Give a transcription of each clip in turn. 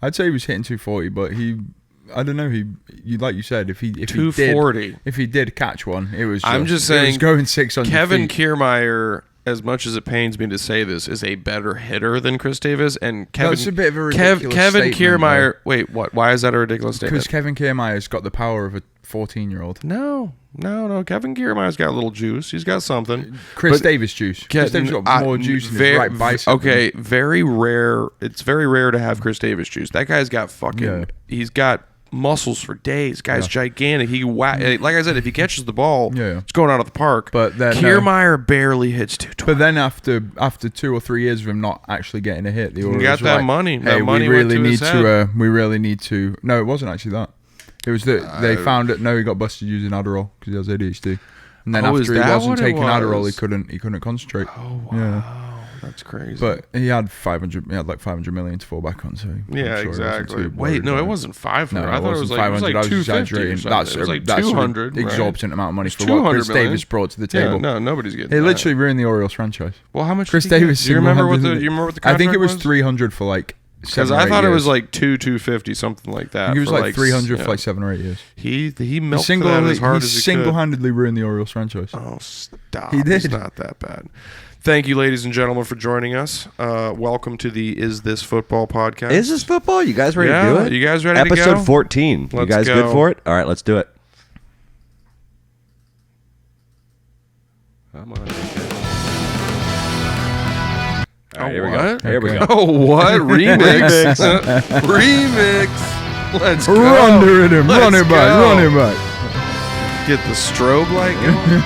I'd say he was hitting 240, but I don't know. Like you said, if he 240. if he did catch one, it was. I'm just saying, it was going 600 Kevin feet. Kiermaier, as much as it pains me to say this, is a better hitter than Chris Davis. And That's a bit of a ridiculous Kevin statement, Kiermaier. though. Wait, what? Why is that a ridiculous statement? Because Kevin Kiermaier's got the power of a 14-year-old. No. Kevin Kiermaier's got a little juice. He's got something. Chris Davis juice. Chris Davis got more juice in his right bicep. Okay, very rare. It's very rare to have Chris Davis juice. That guy's got fucking. Yeah. He's got muscles for days. Guy's gigantic. Like I said, if he catches the ball, it's going out of the park. But then Kiermaier barely hits 220. But then after 2 or 3 years of him not actually getting a hit, the Orioles got that money. Hey, that money we really went to need his to. head. We really need to. No, it wasn't actually that. It was that they found it. No, he got busted using Adderall because he has ADHD. And then after he wasn't taking Adderall, he couldn't concentrate. Oh wow, that's crazy. But he had like 500 million to fall back on. So exactly. Wait, no, it wasn't 500. I thought it was like 500. I was 250 or something. That's it was like that's 200. An exorbitant amount of money for 200 what Chris million. Davis brought to the table. Yeah, no, nobody's getting. He literally ruined the Orioles franchise. Well, how much? Chris Davis? Do you remember what the contract I think it was 300 for like. Because I thought it was like 250, something like that. I think it was like 300 for like 7 or 8 years. He milked that as hard as he single-handedly ruined the Orioles franchise. Oh, stop! He did. It's not that bad. Thank you, ladies and gentlemen, for joining us. Welcome to the Is This Football podcast. Is this football? You guys ready to do it? You guys ready to go? Episode 14. You guys good for it? All right, let's do it. Come on. All right, here we go. Here we go. Oh, what? Remix. Remix. Let's go. Run the rhythm. Run it back. Get the strobe light going.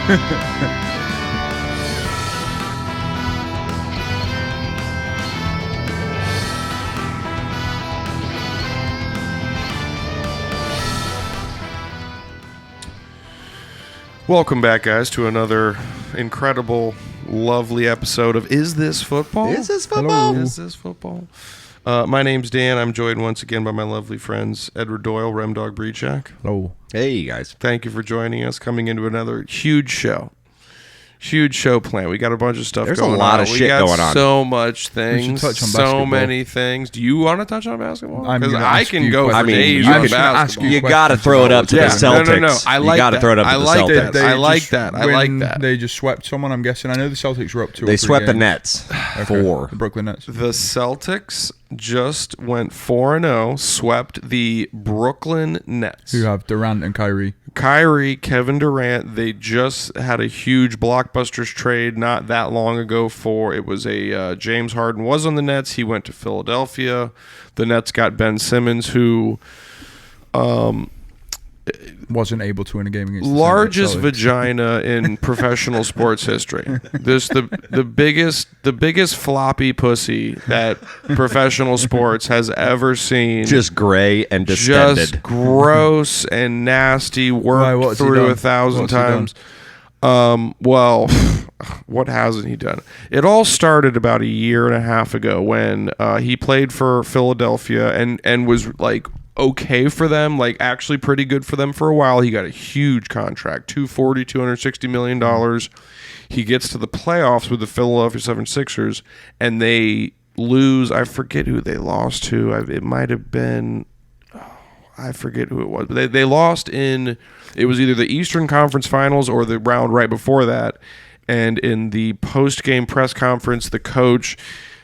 Welcome back, guys, to another incredible, lovely episode of Is This Football? Is This Football? Hello. Is This Football? My name's Dan. I'm joined once again by my lovely friends, Edward Doyle, Remdog Breachak. Hello. Hey, guys. Thank you for joining us, coming into another huge show. Huge show plan. We got a bunch of stuff There's going on. There's a lot of shit going on. So much things. We should touch on so basketball. many things. Do you want to touch on basketball? Because I can go for days you on can basketball. You got to throw it up to the Celtics. No. I like you got to throw it up to the Celtics. I like that. They just swept someone, I'm guessing. I know the Celtics were up 2 or 3 They swept the games. Nets. Okay. 4. The Brooklyn Nets. The Celtics just went 4-0, swept the Brooklyn Nets. Who have Durant and Kyrie. Kevin Durant, they just had a huge blockbusters trade not that long ago it was a James Harden was on the Nets. He went to Philadelphia. The Nets got Ben Simmons, who wasn't able to win a game against largest the vagina in professional sports history. The biggest floppy pussy that professional sports has ever seen. Just gray and distended. Just gross and nasty. Worked through 1,000 times. Well, what hasn't he done? It all started about a year and a half ago when he played for Philadelphia and was like okay for them, like actually pretty good for them for a while. He got a huge contract, $260 million. He gets to the playoffs with the Philadelphia 76ers, and they lose. I forget who they lost to. It might have been, I forget who it was. But they lost in, it was either the Eastern Conference Finals or the round right before that. And in the post-game press conference, the coach,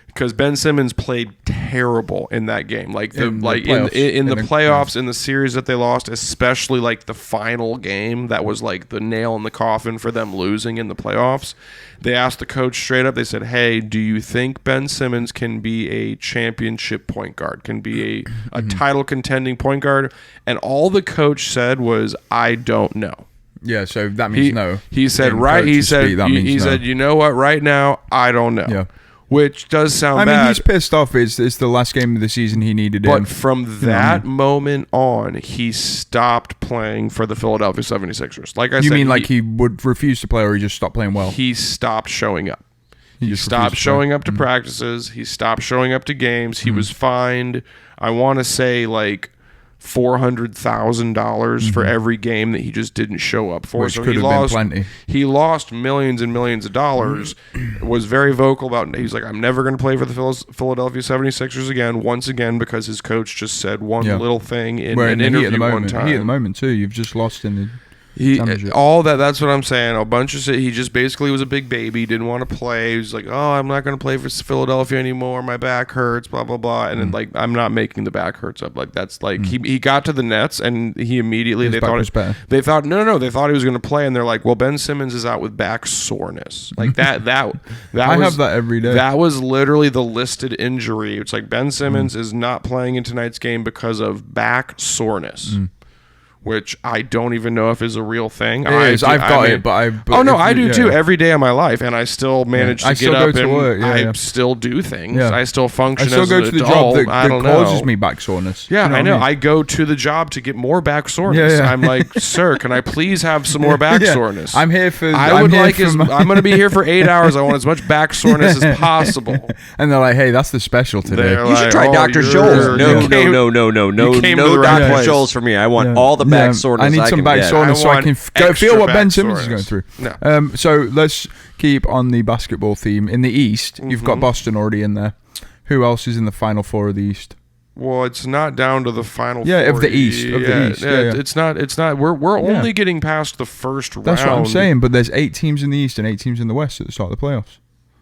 because Ben Simmons played terrible in that game, in the playoffs, in the series that they lost, especially like the final game that was like the nail in the coffin for them losing in the playoffs. They asked the coach straight up. They said, "Hey, do you think Ben Simmons can be a championship point guard? Can be a title contending point guard?" And all the coach said was, "I don't know." Yeah, so that means no. He said, right? He said, "You know what? Right now, I don't know." Yeah. Which does sound bad. I mean, he's pissed off. It's the last game of the season he needed But from that moment on, he stopped playing for the Philadelphia 76ers. Like I said, you mean like he would refuse to play, or he just stopped playing well? He stopped showing up. He stopped showing up to practices. He stopped showing up to games. He was fined, I want to say, like $400,000 for every game that he just didn't show up for. Which could have been plenty. He lost millions and millions of dollars, was very vocal about, he's like, I'm never going to play for the Philadelphia 76ers again, once again, because his coach just said one little thing in an interview one time. He at the moment, too. You've just lost in the... That's what I'm saying. A bunch of shit. He just basically was a big baby, didn't want to play. He was like, oh, I'm not going to play for Philadelphia anymore, my back hurts, blah blah blah. And then, like, I'm not making the back hurts up. Like, that's like he got to the Nets and he immediately they thought he was going to play, and they're like, well, Ben Simmons is out with back soreness. Like that I have that every day. That was literally the listed injury. It's like Ben Simmons is not playing in tonight's game because of back soreness. Which I don't even know if is a real thing. I've got it, but I do too every day of my life, and I still manage to get up and work. I still do things. Yeah. I still function. I still go to the job that causes me back soreness. Yeah, I know. I go to the job to get more back soreness. Yeah. I'm like, sir, can I please have some more back soreness? I'm here for. I'm going to be here for 8 hours. I want as much back soreness as possible. And they're like, hey, that's the special today. You should try Dr. Scholl's. No, Dr. Scholl's for me. I want all the back soreness. I need some back soreness so I can feel what Ben Simmons is going through. No. So let's keep on the basketball theme. In the East, you've got Boston already in there. Who else is in the Final Four of the East? Well, it's not down to the Final Four. Of the East. It's not. We're only getting past the first round. That's what I'm saying. But there's 8 teams in the East and 8 teams in the West at the start of the playoffs.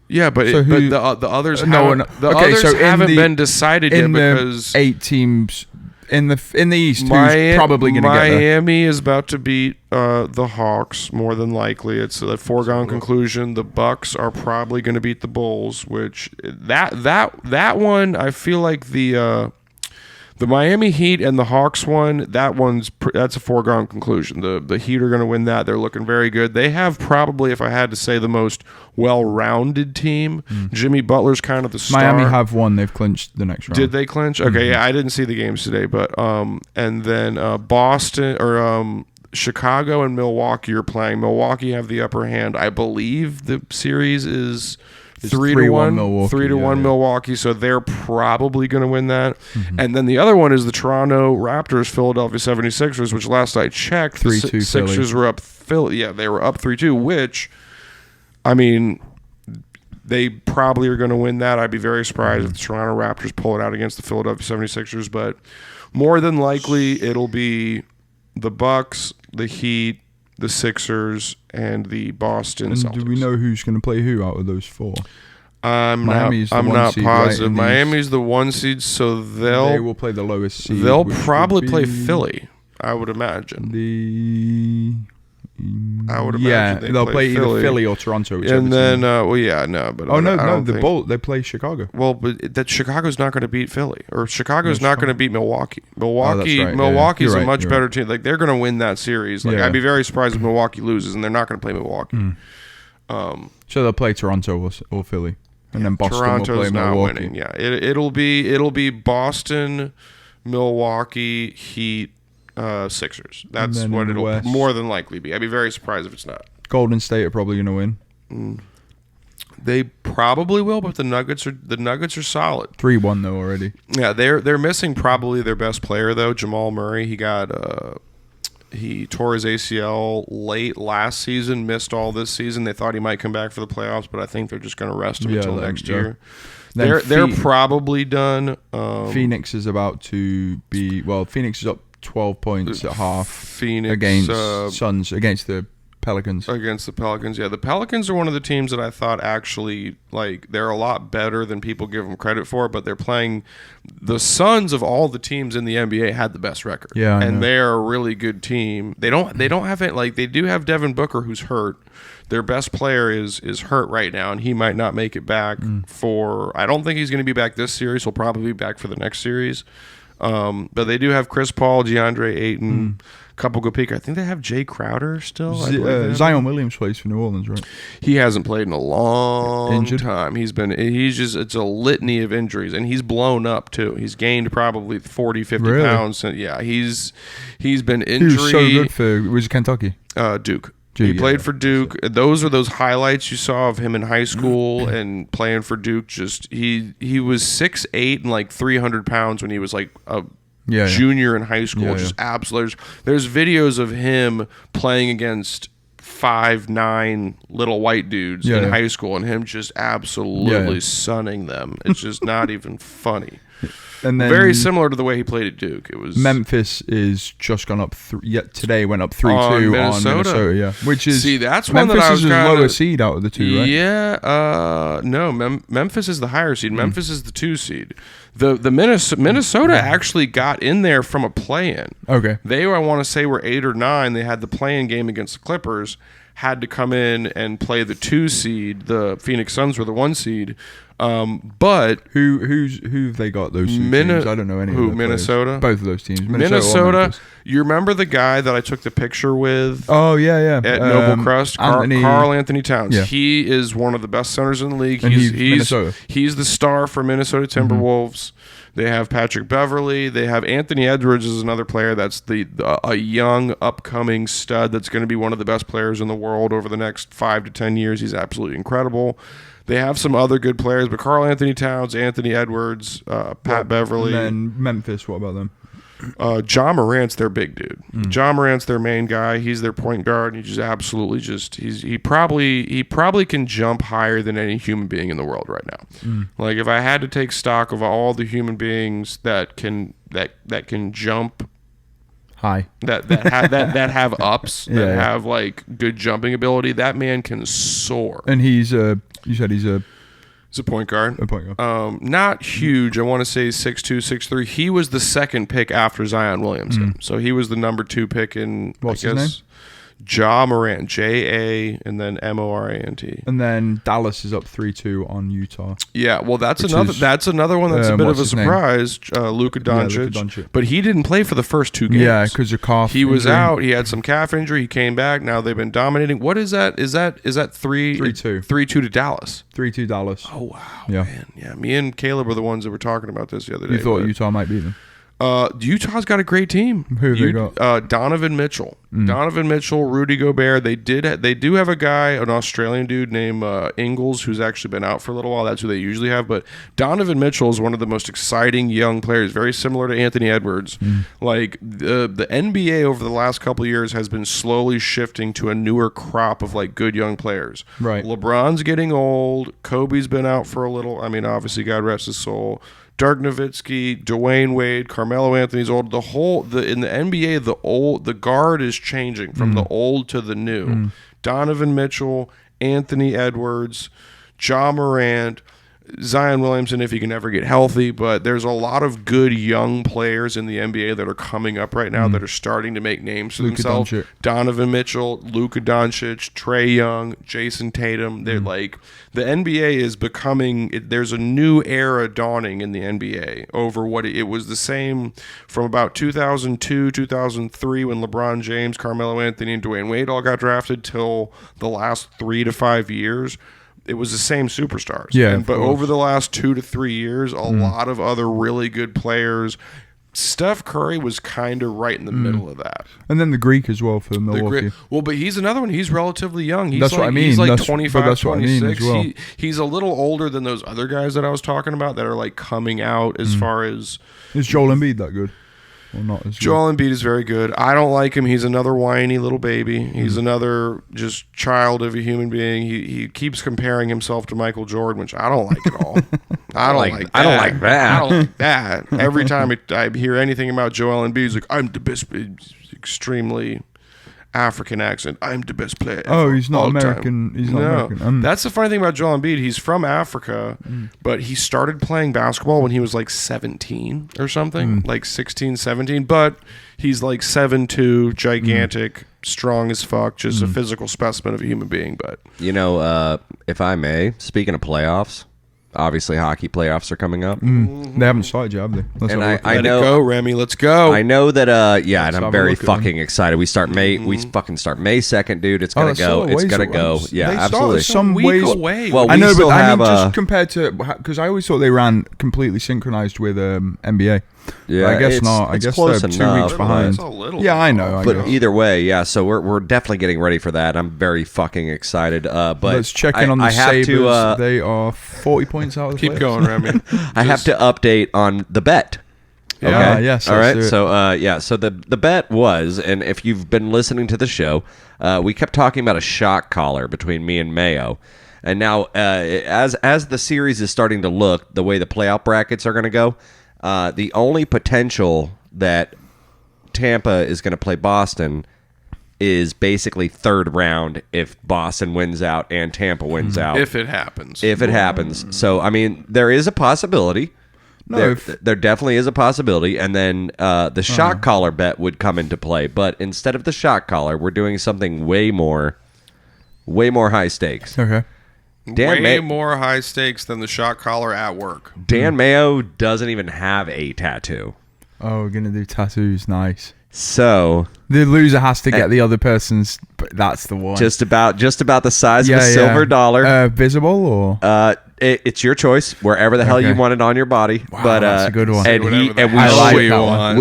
Yeah, but the others haven't been decided yet because 8 teams. In the East, who's probably going to get there? Miami is about to beat the Hawks, more than likely. It's a foregone conclusion. The Bucks are probably going to beat the Bulls, which that one, I feel like the Miami Heat and the Hawks one, that's a foregone conclusion. The Heat are going to win that. They're looking very good. They have probably, if I had to say, the most well-rounded team. Jimmy Butler's kind of the star. Miami have won. They've clinched the next round. Did they clinch? Okay, yeah, I didn't see the games today, but and then Boston or Chicago and Milwaukee are playing. Milwaukee have the upper hand. I believe the series is 3-1 Milwaukee. 3-1 Milwaukee, so they're probably going to win that. And then the other one is the Toronto Raptors, Philadelphia 76ers, which last I checked, 3-2 the Sixers were up. They were up 3-2, which, I mean, they probably are going to win that. I'd be very surprised if the Toronto Raptors pull it out against the Philadelphia 76ers, but more than likely it'll be the Bucks, the Heat, the Sixers, and the Boston Celtics. Do we know who's going to play who out of those 4? I'm not positive. Miami's the 1 seed, so they will play the lowest seed. They'll probably play Philly, I would imagine. They'll play either Philly or Toronto. And then, they play Chicago. Well, but that Chicago's not going to beat Philly, or Chicago's not going to beat Milwaukee. Milwaukee's a much better team. Like, they're going to win that series. Like, I'd be very surprised if Milwaukee loses, and they're not going to play Milwaukee. So they'll play Toronto or Philly, and then Boston Toronto's will play not Milwaukee. Winning. Yeah, it'll be Boston, Milwaukee, Heat, Sixers. That's what it'll more than likely be. I'd be very surprised if it's not. Golden State are probably going to win. They probably will, but the Nuggets are solid. 3-1 though already. Yeah, they're missing probably their best player though, Jamal Murray. He tore his ACL late last season, missed all this season. They thought he might come back for the playoffs, but I think they're just going to rest him until next year. They're probably done. Phoenix is about to be Phoenix is up 12 points at half against Suns, against the Pelicans. Against the Pelicans, yeah. The Pelicans are one of the teams that I thought actually, like, they're a lot better than people give them credit for, but they're playing the Suns of all the teams in the NBA had the best record. Yeah, and they're a really good team. They don't have it, like, they do have Devin Booker, who's hurt. Their best player is hurt right now, and he might not make it back for, I don't think he's going to be back this series. He'll probably be back for the next series. But they do have Chris Paul, DeAndre Ayton, a couple good people. I think they have Jay Crowder still. Zion Williams plays for New Orleans, right? He hasn't played in a long time. It's a litany of injuries, and he's blown up too. He's gained probably 40, 50 pounds. And yeah, he's been injured. He was so good for, was it Kentucky? Duke. He played for Duke. Those are those highlights you saw of him in high school and playing for Duke. Just he was 6'8" and like 300 pounds when he was like a junior in high school. Just absolutely. There's videos of him playing against 5'9" little white dudes in high school, and him just absolutely sunning them. It's just not even funny. And then very similar to the way he played at Duke. It was Memphis is just gone up. Today went up 3-2 on Minnesota. Yeah, which is that's Memphis one that I was is the lower seed out of the two, right? Yeah, no, Memphis is the higher seed. Memphis is the 2 seed. The Minnesota actually got in there from a play-in. Okay, they I want to say were 8 or 9. They had the play-in game against the Clippers. Had to come in and play the 2 seed. The Phoenix Suns were the 1 seed. But who have they got those two teams? I don't know any. Who, Minnesota? Players. Both of those teams. Minnesota. You remember the guy that I took the picture with? Oh yeah. At Noble Crest, Karl Anthony Towns. Yeah. He is one of the best centers in the league. He's the star for Minnesota Timberwolves. They have Patrick Beverly. They have Anthony Edwards is another player that's a young upcoming stud that's going to be one of the best players in the world over the next 5 to 10 years. He's absolutely incredible. They have some other good players, but Karl Anthony Towns, Anthony Edwards, Pat Beverly. And then Memphis, what about them? Ja Morant's their big dude. Ja Morant's their main guy. He's their point guard. He just absolutely he probably can jump higher than any human being in the world right now. Like if I had to take stock of all the human beings that can jump high, that have ups, that have like good jumping ability, that man can soar. And he's you said he's a point guard. A point guard. Not huge. I want to say 6'2", 6'3". He was the second pick after Zion Williamson. So he was the number 2 pick in, What's his name? Ja Morant, J-A, and then Morant. And then Dallas is up 3-2 on Utah. Yeah, well, that's another one that's a bit of a surprise. Luka Doncic. But he didn't play for the first 2 games. Yeah, because of calf. He was out. He had some calf injury. He came back. Now they've been dominating. What is that? Is that 3-2? 3-2 to Dallas. 3-2 Dallas. Oh wow, man. Yeah, me and Caleb were the ones that were talking about this the other day. You thought Utah might beat them? Utah's got a great team. Who they got? Donovan Mitchell. Donovan Mitchell, Rudy Gobert. They do have a guy, an Australian dude named Ingles, who's actually been out for a little while. That's who they usually have. But Donovan Mitchell is one of the most exciting young players, very similar to Anthony Edwards. Like the NBA over the last couple of years has been slowly shifting to a newer crop of like good young players. Right. LeBron's getting old. Kobe's been out for a little. I mean, obviously, God rest his soul. Dirk Nowitzki, Dwayne Wade, Carmelo Anthony's old. In the NBA, the guard is changing from the old to the new. Donovan Mitchell, Anthony Edwards, Ja Morant, Zion Williamson if he can ever get healthy, but there's a lot of good young players in the NBA that are coming up right now that are starting to make names for themselves. Doncic. Donovan Mitchell, Luka Doncic, Trae Young, Jason Tatum. They're like the NBA is becoming. There's a new era dawning in the NBA over what it was the same from about 2002, 2003 when LeBron James, Carmelo Anthony, and Dwayne Wade all got drafted till the last 3 to 5 years. It was the same superstars. Yeah, but over the last 2 to 3 years, a lot of other really good players. Steph Curry was kind of right in the middle of that. And then the Greek as well for Milwaukee. But he's another one. He's relatively young. That's what I mean. He's like 25, 26. What I mean as well. He's a little older than those other guys that I was talking about that are like coming out as far as... Is Joel Embiid that good? Or not as Joel Embiid is very good. I don't like him. He's another whiny little baby. He's another just child of a human being. He keeps comparing himself to Michael Jordan, which I don't like at all. I don't like that. Every time I hear anything about Joel Embiid, he's like, I'm the best. Extremely African accent. I'm the best player. Oh, he's not American. He's not American. That's the funny thing about Joel Embiid. He's from Africa, but he started playing basketball when he was like 17 or something, like 16, 17. But he's like 7'2", gigantic, strong as fuck, just a physical specimen of a human being. But if I may, speaking of playoffs. Obviously, hockey playoffs are coming up. They haven't started yet, have they? And I know, let it go, Remy. Let's go. I know that. And I'm very fucking excited. We start May. We fucking start May 2nd, dude. It's gonna go. It's gonna go. Yeah, absolutely. Some ways away. Well, I know, but I mean, just compared to because I always thought they ran completely synchronized with NBA. Yeah, I guess not. I guess they're 2 weeks behind. Yeah, I know. But either way, yeah. So we're definitely getting ready for that. I'm very fucking excited. But let's check in on the Sabres. They are 40 points out of the Keep going, Remy. I have to update on the bet. Yeah. Okay. Yes. All right. So the bet was, and if you've been listening to the show, we kept talking about a shot collar between me and Mayo. And now, as the series is starting to look, the way the playoff brackets are going to go, the only potential that Tampa is going to play Boston is basically third round if Boston wins out and Tampa wins out. If it happens. So, I mean, there is a possibility. There definitely is a possibility. And then the shot collar bet would come into play. But instead of the shot collar, we're doing something way more high stakes. Okay. More high stakes than the shot collar at work. Dan Mayo doesn't even have a tattoo. Oh, we're going to do tattoos. Nice. So the loser has to get the other person's, but that's the one. Just about the size of a silver dollar. Visible or? It's your choice, wherever the hell you want it on your body. Wow, but that's a good one. And we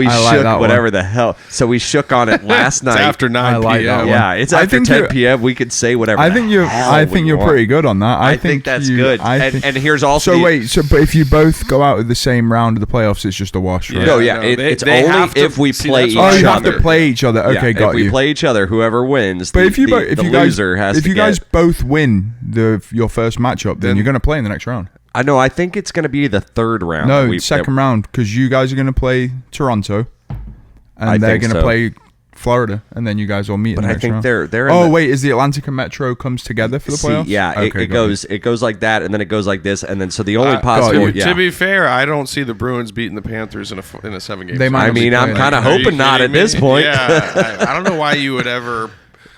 shook whatever the hell. So we shook on it last night. It's after 9 p.m. Yeah, it's after 10 p.m. We could say whatever. I think you're pretty good on that. I think that's good. And here's also. But if you both go out of the same round of the playoffs, it's just a wash, right? It's only if we play each other. Oh, you have to play each other. Okay, got you. If we play each other, whoever wins, but if you guys both win your first matchup, then you're going to play in the next round. I know. I think it's going to be the third round. No, second round, because you guys are going to play Toronto, and they're going to play Florida, and then you guys all meet. But in the next round. they're. Oh wait, is the Atlantic and Metro comes together for the playoffs? Yeah, it goes like that, and then it goes like this, and then so the only possible. To be fair, I don't see the Bruins beating the Panthers in a 7-game. They might. I mean, I'm kind of hoping not at this point. Yeah, I don't know why you would ever.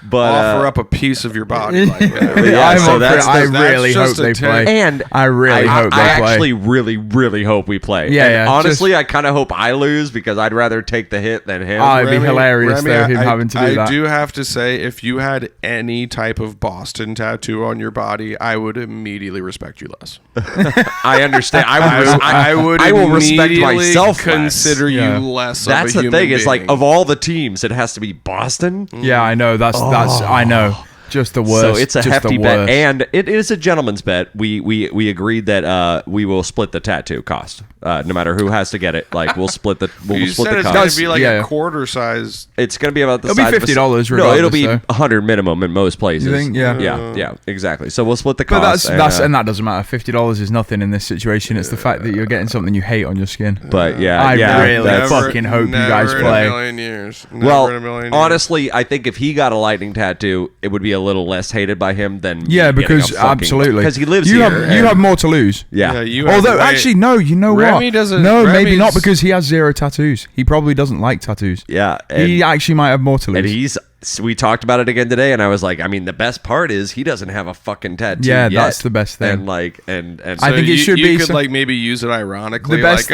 Offer up a piece of your body like that. I really hope they play. And I really hope they play. I actually really, really hope we play. Yeah, honestly, I kind of hope I lose because I'd rather take the hit than him. It'd be hilarious though, him having to do that. I do have to say, if you had any type of Boston tattoo on your body, I would immediately respect you less. I understand. I will respect myself. Consider you less. That's of a the thing. Being. It's like of all the teams, it has to be Boston. Yeah, I know. That's I know. Just the worst. So it's a hefty bet, and it is a gentleman's bet. We agreed that we will split the tattoo cost, no matter who has to get it. Like we'll split the cost. It's going to be like a quarter size. It's going to be about the size. It'll be $50. No, it'll be $100 minimum in most places. You think? Yeah. Yeah, exactly. So we'll split the cost. But and that doesn't matter. $50 is nothing in this situation. It's the fact that you're getting something you hate on your skin. But I really fucking hope you guys play. In a million years. Honestly, I think if he got a lightning tattoo, it would be a little less hated by him than because absolutely because he lives you here. You have more to lose. Yeah. Although actually no, you know Remy what? Doesn't, no, Remy's, maybe not because he has 0 tattoos. He probably doesn't like tattoos. Yeah, he actually might have more to lose. And we talked about it again today, and I was like, I mean, the best part is he doesn't have a fucking tattoo. Yeah, yet. that's the best thing. And so I think it should be. You could like maybe use it ironically. The best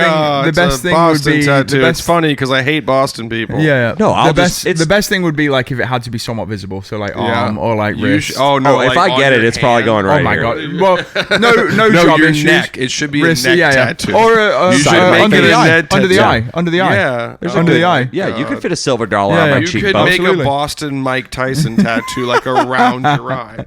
thing would be tattoo. It's funny because I hate Boston people. Yeah, no, the best thing would be like if it had to be somewhat visible, so like arm or like wrist. If I get it, it's probably going right. Oh my god! Well, no job your issues. Neck. It should be a neck tattoo, or under the eye. Yeah, under the eye. Yeah, you could fit a silver dollar on my cheekbone. You could make a Boston Mike Tyson tattoo like around your eye.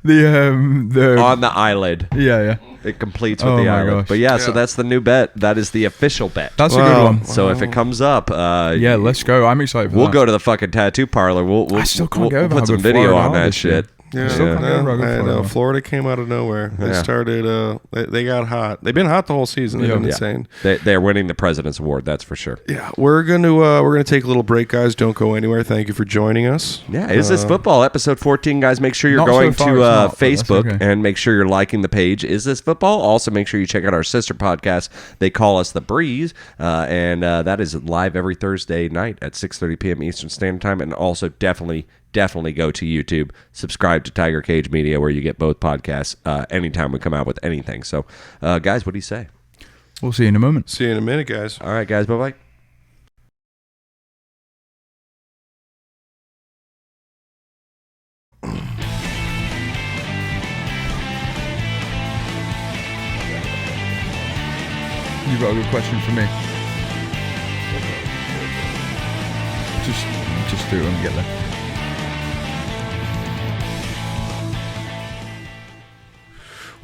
The on the eyelid. Yeah. It completes with the eyelid. Gosh. But yeah, so that's the new bet. That is the official bet. That's a good one. So if it comes up, let's go. I'm excited for that. We'll go to the fucking tattoo parlor. We'll put some video on that shit. Yeah, Florida came out of nowhere. They started. They got hot. They've been hot the whole season. They've been insane. They're winning the President's Award. That's for sure. Yeah, we're gonna take a little break, guys. Don't go anywhere. Thank you for joining us. Yeah, Is This Football episode 14, guys? Make sure you're going to Facebook and make sure you're liking the page. Is This Football? Also, make sure you check out our sister podcast. They call us The Breeze, and that is live every Thursday night at 6:30 p.m. Eastern Standard Time. And also definitely go to YouTube, subscribe to Tiger Cage Media, where you get both podcasts anytime we come out with anything. So, guys, what do you say? We'll see you in a moment. See you in a minute, guys. All right, guys. Bye-bye. You've got a good question for me. Just do it when we get there.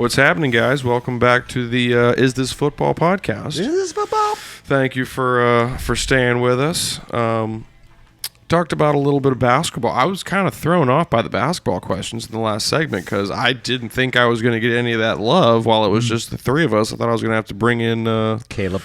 What's happening, guys? Welcome back to the Is This Football podcast. Is this football? Thank you for staying with us. Talked about a little bit of basketball. I was kind of thrown off by the basketball questions in the last segment because I didn't think I was going to get any of that love while it was just the three of us. I thought I was going to have to bring in Caleb.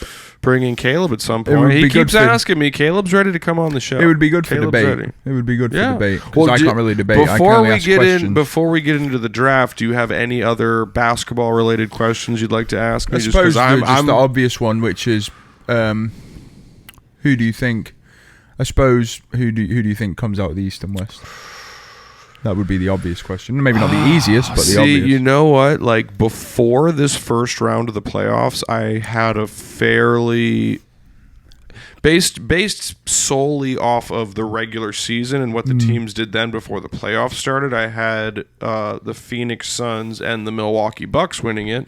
At some point. He keeps asking me. Caleb's ready to come on the show. It would be good for debate. Ready. It would be good for debate. Well, I can't really debate. Before we get into the draft, do you have any other basketball related questions you'd like to ask me? I suppose just the obvious one, which is, who do you think? I suppose who do you think comes out of the East and West? That would be the obvious question. Maybe not the easiest, but the obvious. You know what? Like, before this first round of the playoffs, I had a fairly based solely off of the regular season and what the teams did then before the playoffs started. I had the Phoenix Suns and the Milwaukee Bucks winning it.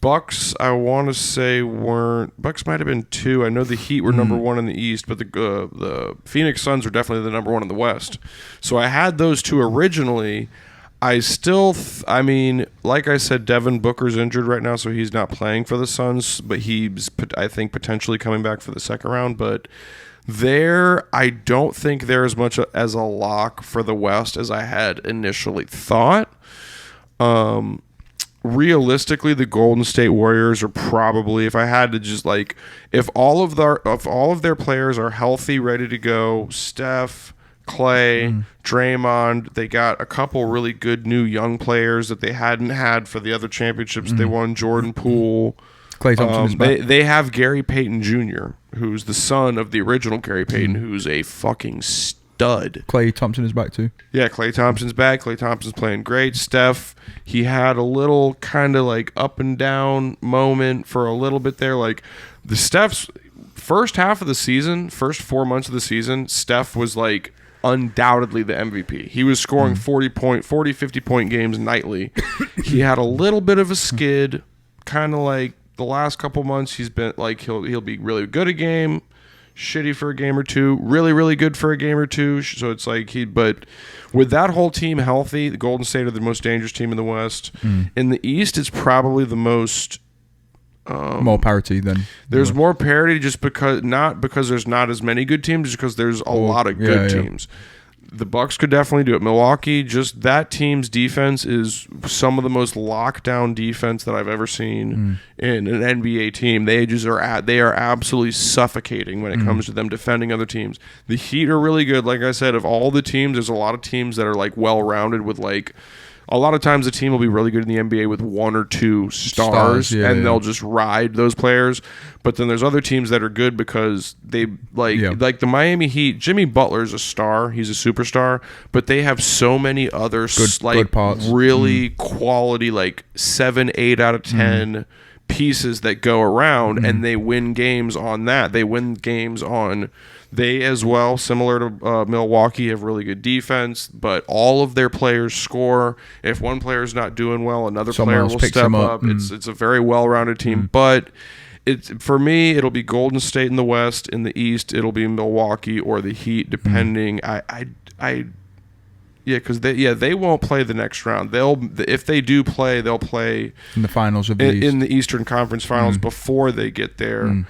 Bucks, I want to say Bucks might have been 2. I know the Heat were number 1 in the East, but the Phoenix Suns are definitely the number 1 in the West. So I had those two originally. I still, like I said, Devin Booker's injured right now, so he's not playing for the Suns, but he's, I think, potentially coming back for the second round. But I don't think they're as much as a lock for the West as I had initially thought. Realistically, the Golden State Warriors are probably, if I had to just if all of their players are healthy, ready to go, Steph, Clay, Draymond, they got a couple really good new young players that they hadn't had for the other championships they won. Jordan Poole, Klay Thompson is back. They have Gary Payton Jr., who's the son of the original Gary Payton, who's a fucking stud. Klay Thompson is back too. Yeah, Klay Thompson's back. Klay Thompson's playing great. Steph, he had a little kind of up and down moment for a little bit there. The Steph's first half of the season, first 4 months of the season, Steph was undoubtedly the MVP. He was scoring 50 point games nightly. He had a little bit of a skid, kind of the last couple months. He's been he'll be really good a game, shitty for a game or two, really, really good for a game or two. So it's but with that whole team healthy, the Golden State are the most dangerous team in the West. In the East, it's probably the most more parity than there's more parity, just because there's not as many good teams, just because there's a lot of good teams. The Bucks could definitely do it. Milwaukee, just that team's defense is some of the most lockdown defense that I've ever seen in an NBA team. They are absolutely suffocating when it comes to them defending other teams. The Heat are really good. Like I said, of all the teams, there's a lot of teams that are well-rounded with a lot of times a team will be really good in the NBA with 1 or 2 stars, and they'll just ride those players. But then there's other teams that are good because they like the Miami Heat. Jimmy Butler's a star; he's a superstar. But they have so many other good parts. really quality 7, 8 out of 10 pieces that go around, and they win games on that. They win games on. They as well, similar to Milwaukee, have really good defense, but all of their players score. If one player is not doing well, another player will step up. It's a very well-rounded team, but for me, it'll be Golden State in the West. In the East, it'll be Milwaukee or the Heat, depending. Because they won't play the next round. If they do play, they'll play in the finals of the East. In the Eastern Conference Finals before they get there.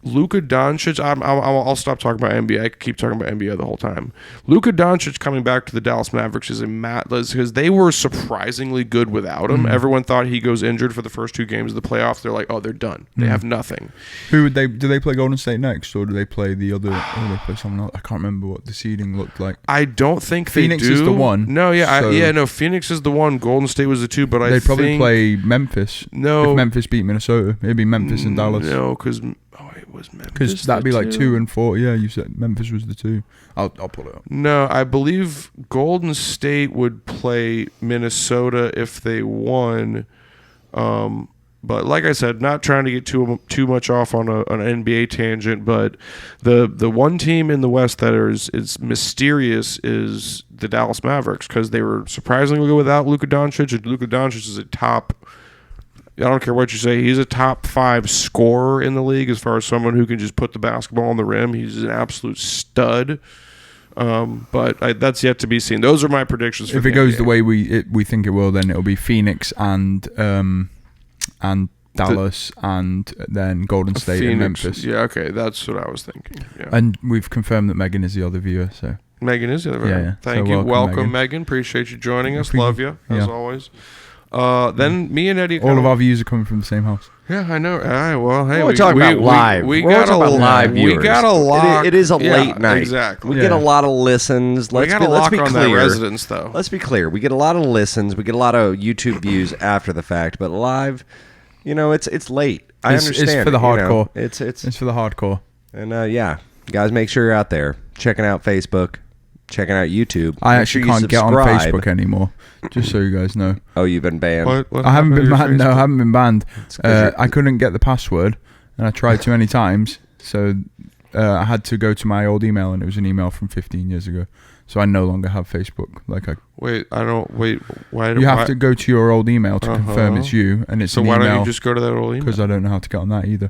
Luka Doncic, I'll stop talking about NBA. I could keep talking about NBA the whole time. Luka Doncic coming back to the Dallas Mavericks is because they were surprisingly good without him. Everyone thought he goes injured for the first 2 games of the playoffs. They're oh, they're done. They have nothing. Who would they? Do they play Golden State next, or do they play the other? Or do they play someone else? I can't remember what the seeding looked like. I don't think Phoenix they do. is the one. No, Phoenix is the one. Golden State was the 2, but they'd probably play Memphis. No, if Memphis beat Minnesota, it'd be Memphis and Dallas. No, because. It was Memphis. Because that'd be 2 and 4. Yeah, you said Memphis was the 2. I'll pull it up. No, I believe Golden State would play Minnesota if they won. But like I said, not trying to get too much off on an NBA tangent, but the one team in the West that is mysterious is the Dallas Mavericks, because they were surprisingly good without Luka Doncic. And Luka Doncic is a top. I don't care what you say. He's a top 5 scorer in the league as far as someone who can just put the basketball on the rim. He's an absolute stud. But that's yet to be seen. Those are my predictions. For if it goes the way we think it will, then it'll be Phoenix and Dallas and then Golden State Phoenix, and Memphis. Yeah, okay, that's what I was thinking. Yeah. And we've confirmed that Megan is the other viewer. So Megan is the other viewer. Yeah. Thank So you. Welcome, Megan. Appreciate you joining us. Love you as always. Then me and Eddie. All of our views are coming from the same house. Yeah, I know. All right, well, hey, we're talking about live. We got a live We viewers. got a lot. It is a late night. Exactly. We get a lot of listens. We got a lock on that residence, though. Let's be clear. We get a lot of listens. We get a lot of YouTube views after the fact, but live, it's late. I understand. It's for the hardcore. It's for the hardcore. And guys, make sure you're out there checking out Facebook, checking out YouTube. I actually can't get on Facebook anymore. Just so you guys know. Oh, you've been banned. What I haven't been banned. No, I haven't been banned. I couldn't get the password, and I tried too many times. So I had to go to my old email, and it was an email from 15 years ago. So I no longer have Facebook. Why? You have to go to your old email to confirm it's you, and it's so an why email. don't you just go to that old email? Because I don't know how to get on that either.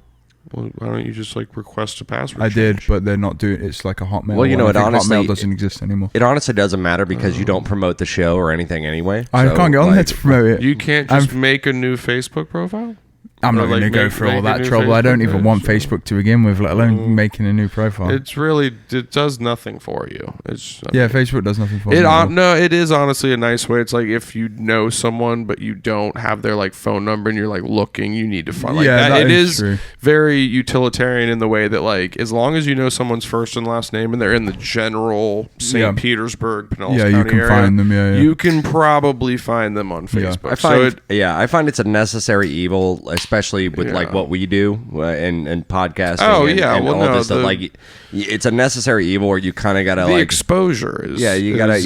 Well, why don't you just request a password? I did, but they're not doing. It's like a Hotmail. Well, it honestly Hotmail doesn't exist anymore. It honestly doesn't matter because you don't promote the show or anything anyway. I can't get on there to promote it. You can't just make a new Facebook profile. I'm not going to go through all that trouble. I don't even want Facebook to begin with, let alone making a new profile. It does nothing for you. Facebook does nothing for me. No, it is honestly a nice way. It's like if you know someone but you don't have their phone number and you're looking, you need to find that. It is true. Very utilitarian in the way that as long as you know someone's first and last name and they're in the general St. Petersburg, Pinellas County you can area, find them. You can probably find them on Facebook. I find it's a necessary evil, especially with what we do and podcasting. It's a necessary evil where you kind of gotta the exposure is you gotta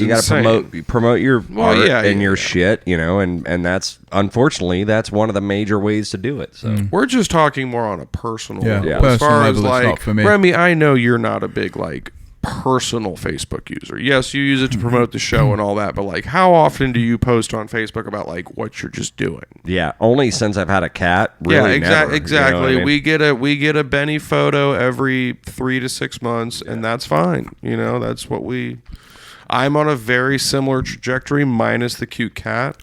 promote your art and your shit, and that's unfortunately that's one of the major ways to do it. So we're just talking more on a personal level. Personal as far level, as not for me. Remy, I know you're not a big personal Facebook user. Yes, you use it to promote the show and all that, but how often do you post on Facebook about what you're just doing? Yeah, only since I've had a cat. Really never, exactly. You know what I mean? We get a Benny photo every 3 to 6 months, and that's fine. That's what I'm on a very similar trajectory, minus the cute cat.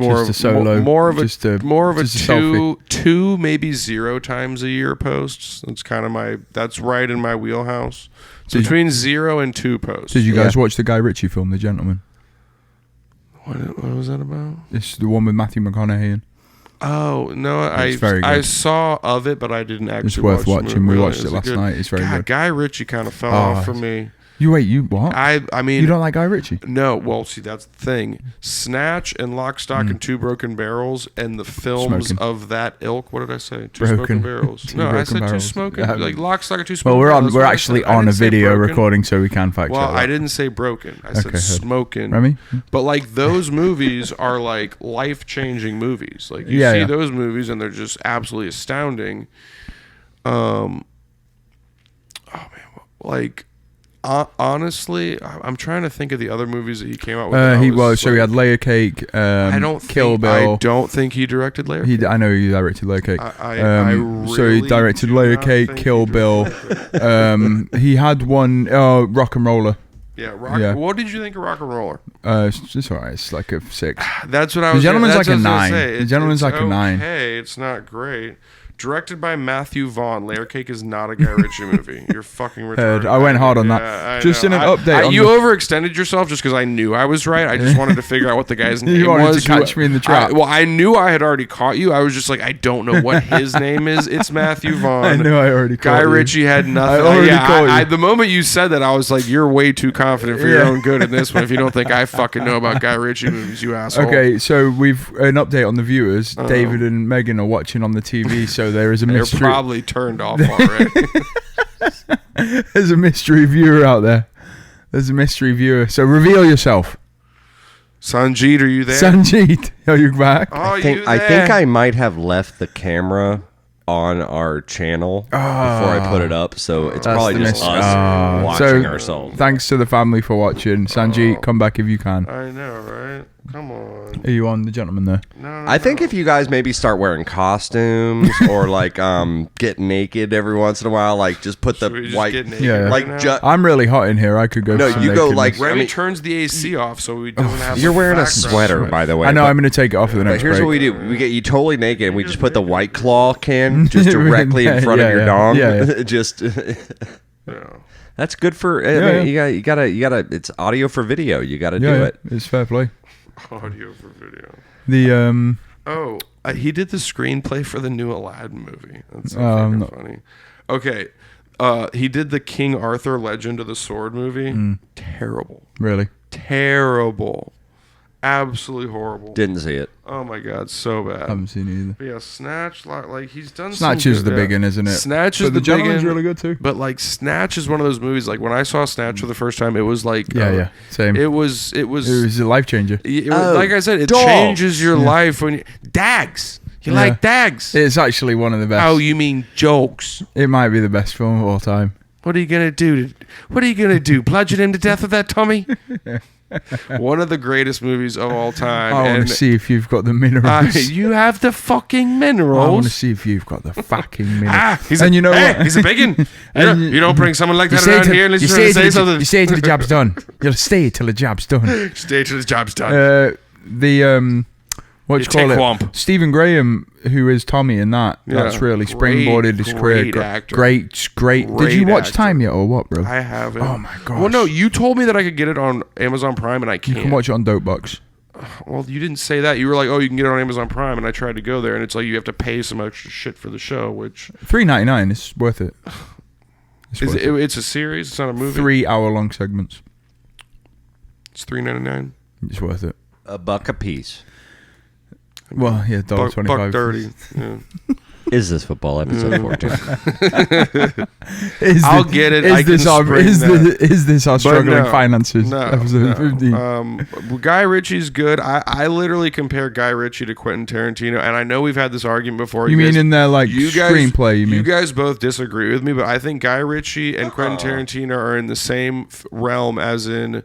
Just a solo, more of a selfie. two, maybe 0 times a year posts. That's kind of that's right in my wheelhouse. So between 0 and 2 posts. Did you guys watch the Guy Ritchie film, The Gentleman? What was that about? It's the one with Matthew McConaughey. Oh no, I saw of it, but I didn't actually. It's worth watching. We watched it last good. night. It's very good. Guy Ritchie kind of fell off for me. You what? I mean, you don't like Guy Ritchie? No. Well, see, that's the thing. Snatch and Lock, Stock, and Two Broken Barrels, and the films of that ilk. What did I say? Two Smoking Barrels. No, I said barrels. Two Smoking. Lock, Stock, and Two Smoking. Well, we're actually on a video recording, so we can fact check. Well, I didn't say broken. I said smoking. Remy? But those movies are life-changing movies. You see those movies, and they're just absolutely astounding. Honestly, I'm trying to think of the other movies that he came out with. He had Layer Cake, Kill Bill. I don't think he directed Layer Cake. I know he directed Layer Cake. So he directed Layer Cake, Kill Bill. He had one, Rock and Roller. Yeah, What did you think of Rock and Roller? It's alright. It's like a 6. That's what I was. The Gentleman's like a 9. The Gentleman's like a 9. Hey, it's not great. Directed by Matthew Vaughn. Layer Cake is not a Guy Ritchie movie. You're fucking retarded. I went hard on that. Just in an update. You overextended yourself just because I knew I was right. I just wanted to figure out what the guy's name was. You wanted to catch me in the trap. I knew I had already caught you. I was just I don't know what his name is. It's Matthew Vaughn. I knew I already caught Guy you. Ritchie had nothing. I already caught you. The moment you said that, I was like, you're way too confident for your own good in this one. If you don't think I fucking know about Guy Ritchie movies, you asshole. Okay, so we've an update on the viewers. David and Megan are watching on the TV, so there is a mystery. Probably turned off already. There's a mystery viewer out there. There's a mystery viewer. So reveal yourself. Sanjeet, are you there? Sanjeet, are you back? I think I might have left the camera on our channel before I put it up, so it's probably just us watching ourselves. Thanks to the family for watching. Sanjeet, come back if you can. I know, right? Come on. Are you on the gentleman there? No, I think if you guys maybe start wearing costumes or like get naked every once in a while, like just put the Should we just white, get naked Yeah. right like now? I'm really hot in here. I could go. No, for some you go, nakedness. like- Remy I mean- turns the AC off so we don't have. you're like, wearing a background sweater, noise. by the way. I know. but- I'm going to take it off for the But next here's break. what we do: we get you totally naked, and we just put the White Claw can just directly in front of your Yeah. dong. Yeah. Just Yeah. that's good for. I Yeah, mean, you gotta. It's audio for video. You got to do it. It's fair play. Audio for video. The Oh, he did the screenplay for the new Aladdin movie. That's so I'm fucking not- funny. Okay, he did the King Arthur Legend of the Sword movie. Terrible. really. Terrible. Absolutely horrible. Didn't see it. Oh my god, so bad. I haven't seen it either. But yeah, Snatch, like he's done. Snatch some is good, the big one, isn't it? Snatch But is the the big gentleman's one, really good too. But like Snatch is one of those movies. Like when I saw Snatch for the first time, it was like Yeah, same. It was. It was a life changer. Like I said, it dogs. changes your life when you Dags. You Yeah. like Dags? It's actually one of the best. Oh, you mean jokes? It might be the best film of all time. What are you gonna do? What are you gonna do? Bludgeon him to death with that Tommy? One of the greatest movies of all time. I want and to see if you've got the minerals. you have the fucking I want minerals. to see if you've got the fucking minerals. He's and a, you know hey, what? he's a biggin. And You don't bring someone like You that say around till- here unless you you're trying to say till something. you stay till the job's done. You'll stay till the job's done. Stay till the job's done. What do you call it? Tickwomp. Stephen Graham, who is Tommy in that. Yeah. That's really Great, springboarded his career. great actor. Great. Did you Great watch actor. Time yet or what, bro? I haven't. Oh my gosh. Well, no, you told me that I could get it on Amazon Prime, and I You can't. can watch it on Dopebox. Well, you didn't say that. You were like, "Oh, you can get it on Amazon Prime," and I tried to go there, and it's like you have to pay some extra shit for the show, which $3.99. It's worth it. It's is worth it, it's a series. It's not a movie. 3-hour-long segments. It's $3.99. It's worth it. $1 a piece. Well, yeah, $1.25. $1.30. Yeah. Is this football episode 14? I'll get it. I can spring that. Is this our But struggling finances? No, Episode 15. Guy Ritchie's good. I literally compare Guy Ritchie to Quentin Tarantino, and I know we've had this argument before. You mean guys, in their like screenplay? You mean? You guys both disagree with me, but I think Guy Ritchie and Quentin Tarantino are in the same realm, as in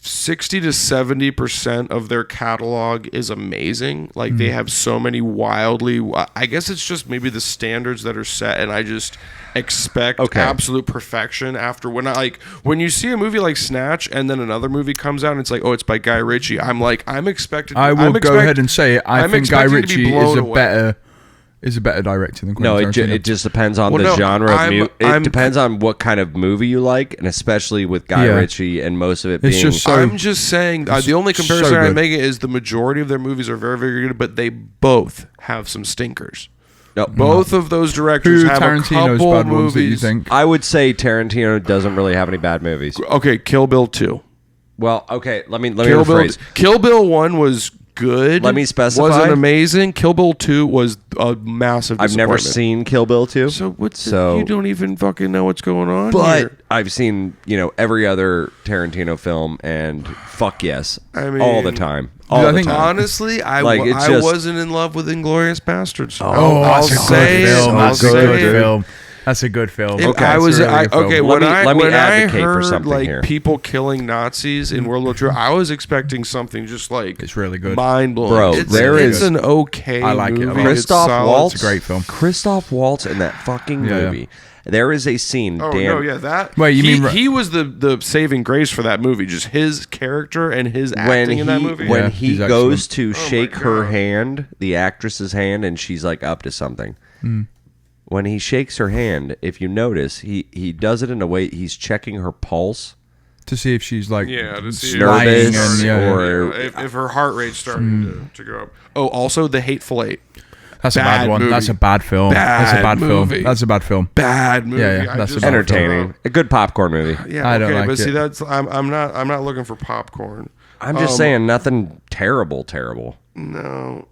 60 to 70% of their catalog is amazing. Like they have so many wildly. I guess it's just maybe the standards that are set, and I just expect absolute perfection after when you see a movie like Snatch and then another movie comes out and it's like, oh, it's by Guy Ritchie. I'm expected. I will go ahead and say it. I think Guy expecting to be Ritchie blown is a better director than No, Quentin Tarantino. it just depends on Well, the no, genre of I'm- It depends on what kind of movie you like, and especially with Guy Yeah. Ritchie and most of it It's being. just so- I'm just saying the only so comparison I'm good. making is the majority of their movies are very, very good, but they both have some stinkers. No, Both of those directors Who have a Tarantino's couple bad ones that you movies. think? I would say Tarantino doesn't really have any bad movies. Okay, Kill Bill 2. Well, okay, let me Kill Bill, rephrase. Kill Bill 1 was good. Let me specify. Wasn't amazing. Kill Bill 2 was a massive I've never disappointment. seen Kill Bill 2. So So- you don't even fucking know what's going on But here. I've seen, every other Tarantino film, and fuck yes, I mean- all the time, Dude, all I the think- time. Honestly, I Like, it's just- wasn't in love with Inglourious Bastards. Oh, I'll that's a say good it, film. I'll That's a say good it. film. That's a good film. If Okay. I That's was a really good film. okay. Let When me- I let me when I advocate for heard something like here. people killing Nazis in World War II, I was expecting something just like It's really good. mind blowing. Bro, it's, there it's is- an okay. I like it a movie. lot. It's Christoph solid. Waltz, It's a great film. Christoph Waltz in that fucking Yeah, yeah. movie. There is a scene. Oh Dan, no, yeah, that. Wait, you he, mean- he was the saving grace for that movie? Just his character and his acting in that movie. when Yeah, he he's goes excellent. to Oh my shake her God. hand, the actress's hand, and she's like up to something. Hmm. When he shakes her hand, if you notice, he does it in a way he's checking her pulse. To see if she's like Yeah, to see Nervous lying and or- if her heart rate's starting to go up. Oh, also The Hateful Eight. that's a bad bad one. movie. That's a bad film. That's a Bad bad film. movie. That's a bad film. Bad movie. Yeah, yeah, I that's just- a bad Entertaining, a good popcorn movie. Yeah, I okay, don't like but see, it. that's I'm not looking for popcorn. I'm just saying nothing terrible. No.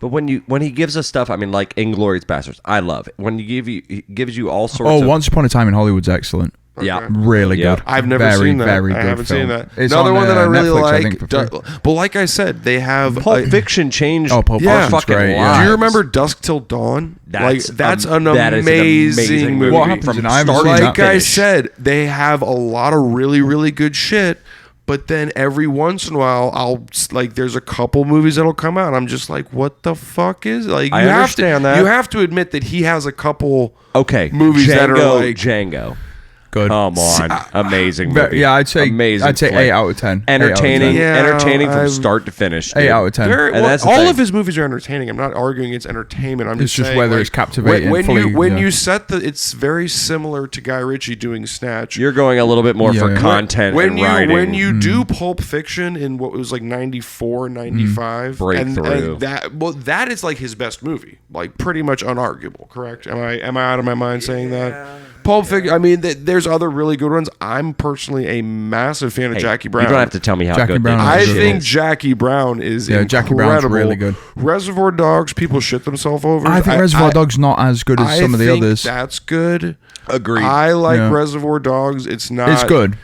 But when he gives us stuff, I mean, like Inglourious Bastards, I love it. When he gives you all sorts Oh, of Once Upon a Time in Hollywood's excellent. yeah. Really Yeah. good. I've never very, seen that. Very I good haven't film. seen that. It's Another on, one that I really Netflix, I like. think, for free. But like I said, they have Pulp Fiction changed. Oh, Pulp Yeah. our Fiction's fucking great, yeah. lives. Do you remember Dusk Till Dawn? That's That's that an is an amazing movie. What happens from in- I haven't start seen to that. Like I finish. said, they have a lot of really, really good shit, But then every once in a while, I'll like there's a couple movies that'll come out. And I'm just like, what the fuck is it? Like? I understand that. You have to admit that he has a couple Django, movies that are like Django. Good. Come on, amazing movie. Yeah, I'd say amazing. I'd say flick. 8 out of 10. Entertaining, 8 out of 10. entertaining from start to finish. 8 out of 10. And that's the all thing. of his movies are entertaining. I'm not arguing it's entertainment. I'm It's just saying, whether like, it's captivating When fully, you set it's very similar to Guy Ritchie doing Snatch. You're going a little bit more for Yeah. content when and you writing. when you do Pulp Fiction in what was like 94, 95, Breakthrough. and that is like his best movie, like pretty much unarguable. Correct? Am I out of my mind saying that? Pulp Fiction. I mean, there's other really good ones. I'm personally a massive fan of Jackie Brown. You don't have to tell me how Jackie good Brown that I is think is. Jackie Brown is Jackie incredible. Brown's really good. Reservoir Dogs, people shit themselves over. I think Reservoir Dogs not as good as some of the think others. That's good. Agreed. I like Yeah. Reservoir Dogs. It's not. It's good.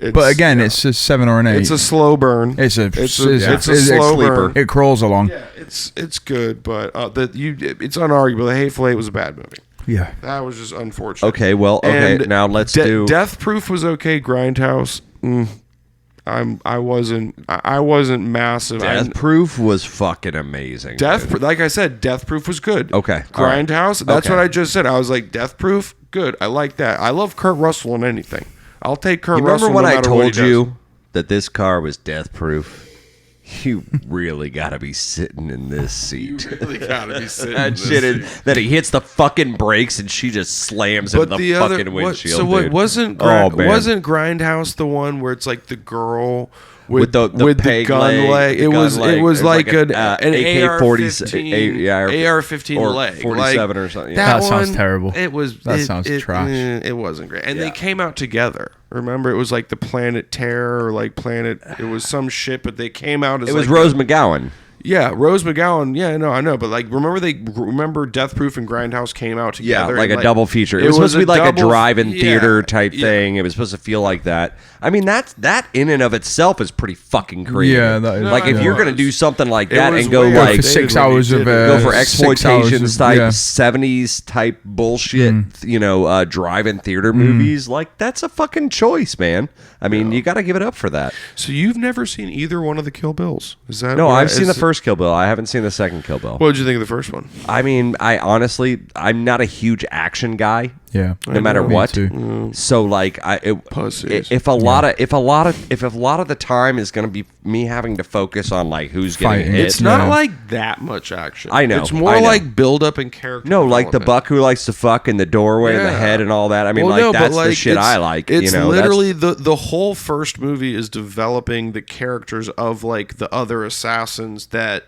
But again, it's a 7 or an 8. It's a slow burn. It's a slow sleeper. burn. It crawls along. Yeah, it's good, but it's unarguable. The Hateful Eight was a bad movie. Yeah. That was just unfortunate. Okay, well, okay. And Now let's do. Death Proof was okay. Grindhouse. I wasn't massive. Death Proof was fucking amazing. Like I said, Death Proof was good. Okay, all right. Grindhouse. That's Okay. what I just said. I was like, Death Proof, good. I like that. I love Kurt Russell in anything. I'll take Kurt You Russell. remember when no I matter what he told does. you that this car was death proof? You really gotta be sitting in this seat. Really gotta be sitting in That this shit seat. is that he hits the fucking brakes and she just slams into the fucking windshield. So what dude. wasn't Oh, man. wasn't Grindhouse the one where it's like the girl with the peg gun leg? the It gun was leg. it was like an AK-47, AR-15 or leg, 47 or something. That sounds terrible. It was That sounds trash. It wasn't great, and Yeah. they came out together. Remember, it was like the Planet Terror, or like Planet. It was some shit, but they came out as It was like Rose McGowan. Yeah, Rose McGowan. Yeah, no, I know, but like, remember Death Proof and Grindhouse came out Yeah, together. like and, a double feature. It was supposed to be like a double- drive-in theater type yeah. thing. It was supposed to feel like that. I mean, that in and of itself is pretty fucking creative. Yeah, that is. Like if it you're gonna was. do something like It that was and go way like for 6 when hours they of did it. go for 6 hours exploitations of- type yeah. 70s type bullshit, drive-in theater movies, like that's a fucking choice, man. I mean, you got to give it up for that. So you've never seen either one of the Kill Bills? Is that No, what- I've seen the is- first Kill Bill. I haven't seen the second Kill Bill. What did you think of the first one? I mean, I honestly, I'm not a huge action guy. Yeah. No matter Me what. too. So like Pussies. if a lot of the time is going to be me having to focus on like who's getting Fighting. hit. It's not Yeah. like that much action. I know, It's more I know. like build up and character. No, like the development. buck who likes to fuck in the doorway and the Yeah. head and all that. I mean, Well, like no, but, that's the like, shit it's- I like. It's you know, literally the whole first movie is developing the characters of like the other assassins that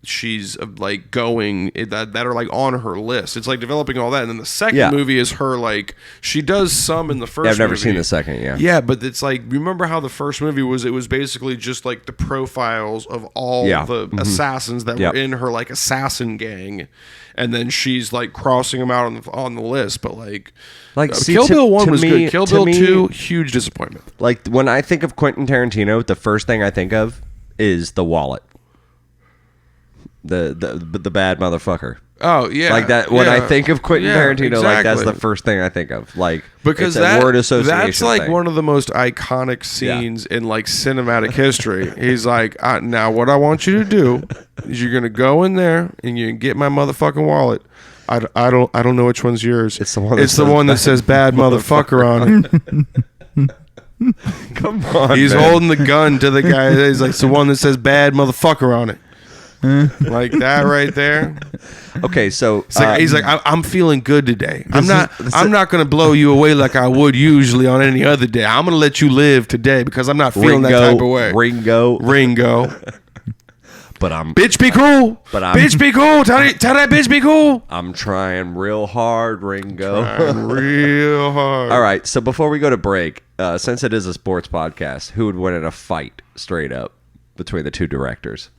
she's like going that are like on her list. It's like developing all that, and then the second Yeah. movie is her like she does some in the first. I've never movie. seen the second. Yeah. Yeah, but it's like remember how the first movie was? It was basically just like the profiles of all Yeah. the assassins that Yep. were in her like assassin gang, and then she's like crossing them out on the list. But like See, Kill to- Bill 1 to was me- good. Kill to Bill me- 2, huge disappointment. Like when I think of Quentin Tarantino, the first thing I think of is the wallet. The bad motherfucker. Oh yeah, Like that when I yeah. think of Quentin Yeah, Tarantino, like that's the exactly. first thing I think of. Like Because it's a word association. that's like thing. one of the most iconic scenes in like cinematic history. He's like, now what I want you to do is you're gonna go in there and you can get my motherfucking wallet. I don't know which one's yours. It's the one. It's the one that says bad motherfucker on it. Come on, He's man. holding the gun to the guy. He's like, it's the one that says bad motherfucker on it. Like that right there. Okay, so It's like, he's like, I'm feeling good today. I'm this not gonna blow you away like I would usually on any other day. I'm gonna let you live today because I'm not feeling that type of way. Ringo. But I'm Bitch, be cool. But I'm- bitch, be cool. Tell that bitch be cool. I'm trying real hard, Ringo. Real hard. All right, so before we go to break, since it is a sports podcast, who would win in a fight straight up between the two directors?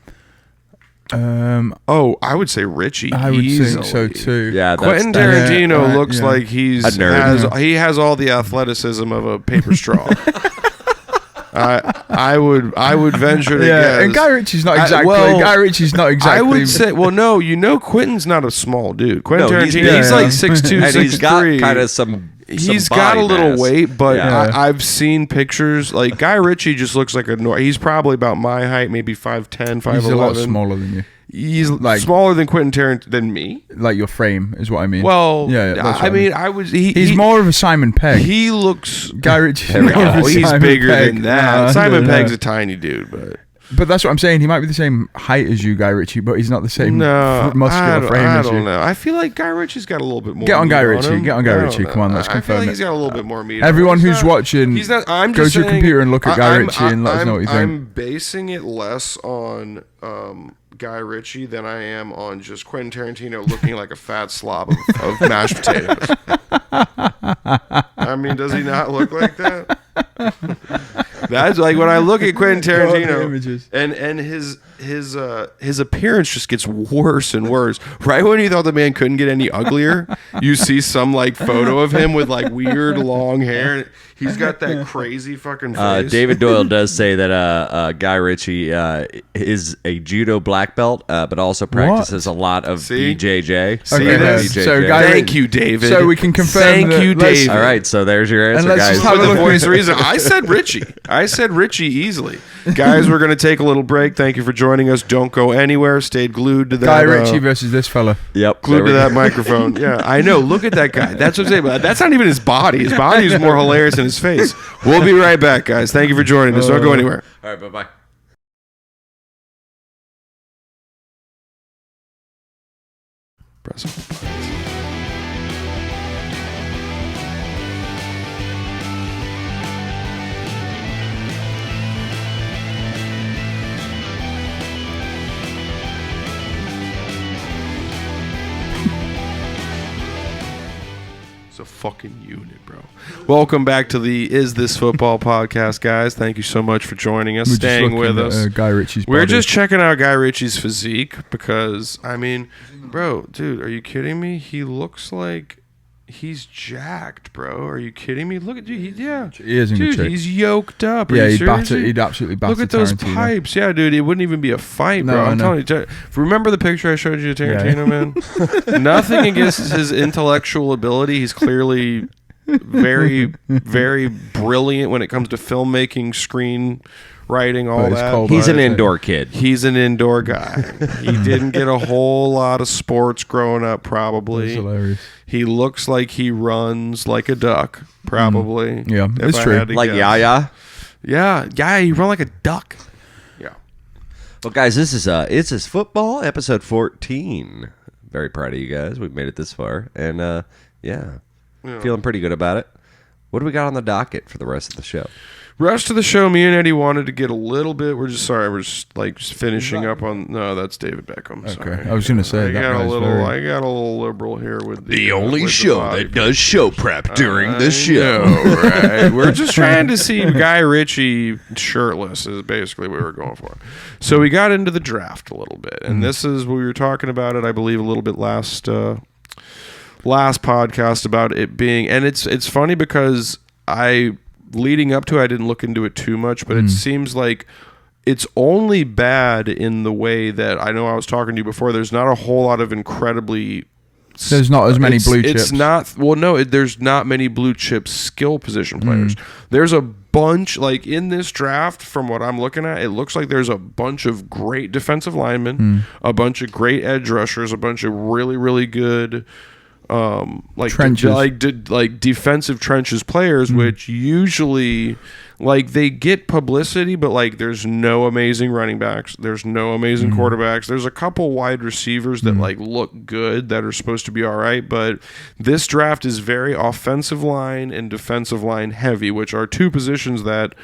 Oh, I would say Ritchie. I would easily. think so too. Yeah, Quentin that's- Tarantino looks yeah. like A nerd. he has all the athleticism of a paper straw. I would venture to Yeah, guess. and Guy Ritchie's not exactly. Guy Ritchie's not exactly. I would say, Quentin's not a small dude. Quentin No, Tarantino, he's he's like big. 6'2", and he's got 6'3". kind of some He's got a little mass. weight, but Yeah. I've seen pictures. Like Guy Ritchie just looks like he's probably about my height, maybe 5'10", 5'11". He's a lot smaller than you. He's like smaller than Quentin Tarantino than me. Like your frame is what I mean. Well, yeah. That's what I mean, I was. He's more of a Simon Pegg. He looks. Guy Ritchie. He's bigger Pegg. than that. No, Simon no. Pegg's a tiny dude, But that's what I'm saying. He might be the same height as you, Guy Ritchie, but he's not the same muscular frame as you. I don't know. I feel like Guy Ritchie's got a little bit more. Get on meat Guy Ritchie. him. Get on Guy Ritchie. Come on, let's I feel confirm like it. he's got a little bit more meat. Everyone who's watching, he's not. I'm go just to your saying, computer and look at Guy Ritchie and let us know what you think. I'm basing it less on Guy Ritchie than I am on just Quentin Tarantino looking like a fat slob of mashed potatoes. I mean, does he not look like that? That's like when I look at Quentin Tarantino and his appearance just gets worse and worse. Right when you thought the man couldn't get any uglier, you see some like photo of him with like weird long hair. He's got that crazy fucking face. David Doyle does say that Guy Ritchie is a judo black belt, but also practices a lot of BJJ. See this? So thank you, David. So we can confirm. Thank you, David. All right, so there's your answer, let's guys. just have For a the look. voice reason, I said Ritchie easily. Guys, we're going to take a little break. Thank you for joining us. Don't go anywhere. Stay glued to that. Guy Ritchie versus this fella. Yep, Glued to that microphone. Yeah, I know. Look at that guy. That's what I'm saying. But that's not even his body. His body is more hilarious than his face. We'll be right back, guys. Thank you for joining us. Don't go anywhere. All right, bye-bye. Press all the buttons. A fucking unit, bro. Welcome back to the Is This Football podcast, guys. Thank you so much for joining us, staying with us. Guy Ritchie's We're body. just checking out Guy Ritchie's physique because, I mean, bro, dude, are you kidding me? He looks like he's jacked, bro. Are you kidding me? Look at you. He is in good Dude, shape. he's yoked up. Are Yeah, you he'd absolutely batter Look at those Tarantino. pipes. Yeah, dude, it wouldn't even be a fight, bro. No, I'm I know. telling you. Remember the picture I showed you of Tarantino, man? Nothing against his intellectual ability. He's clearly very, very brilliant when it comes to filmmaking, screenwriting, all But it's that. cold. He's an indoor kid. He's an indoor guy. He didn't get a whole lot of sports growing up, probably. That's hilarious. He looks like he runs like a duck, probably. Yeah, if it's I true. had to Like guess. Yaya. Yeah, he run like a duck. Yeah. Well, guys, this is football episode 14. Very proud of you guys. We've made it this far, and feeling pretty good about it. What do we got on the docket for the rest of the show? Rest of the show, me and Eddie wanted to get a little bit. We're just finishing up on. No, that's David Beckham. Okay, Sorry. I was gonna say I that got a guy's little. very- I got a little liberal here with The with only the show body that does show prep during the show. know, right? We're just trying to see Guy Ritchie shirtless is basically what we were going for. So we got into the draft a little bit, and this is we were talking about it, I believe, a little bit last podcast about it being, and it's funny because leading up to it, I didn't look into it too much, but it seems like it's only bad in the way that I know I was talking to you before. There's not a whole lot of incredibly. There's not as many blue chips. It's not. Well, no. There's not many blue chip skill position players. There's a bunch like in this draft. From what I'm looking at, it looks like there's a bunch of great defensive linemen, a bunch of great edge rushers, a bunch of really, really good. Like trenches. like defensive trenches players, which usually like they get publicity, but like there's no amazing running backs, there's no amazing quarterbacks, there's a couple wide receivers that like look good that are supposed to be all right, but this draft is very offensive line and defensive line heavy, which are two positions that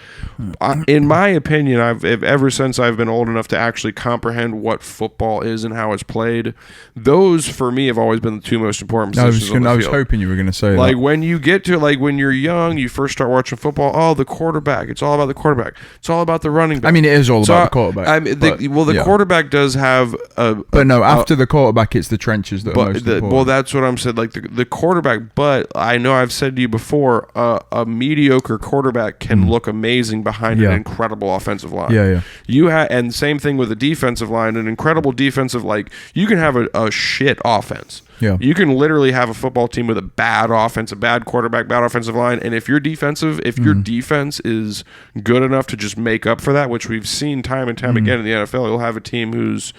in my opinion, ever since I've been old enough to actually comprehend what football is and how it's played, those for me have always been the two most important positions on the I was field. hoping you were going to say Like that. when you get to like when you're young, you first start watching football. Oh, the quarterback. It's all about the quarterback. It's all about the running back. I mean, it is all So, about the quarterback. I mean, but, the yeah. quarterback does have But no, after the quarterback, it's the trenches that are most important. well, that's what I'm saying. Like the quarterback, but I know I've said to you before, a mediocre quarterback can look amazing behind an incredible offensive line. Yeah. You and same thing with the defensive line. An incredible defensive, like you can have a shit offense. Yeah. You can literally have a football team with a bad offense, a bad quarterback, bad offensive line, and if your defense is good enough to just make up for that, which we've seen time and time again in the NFL, you'll have a team who's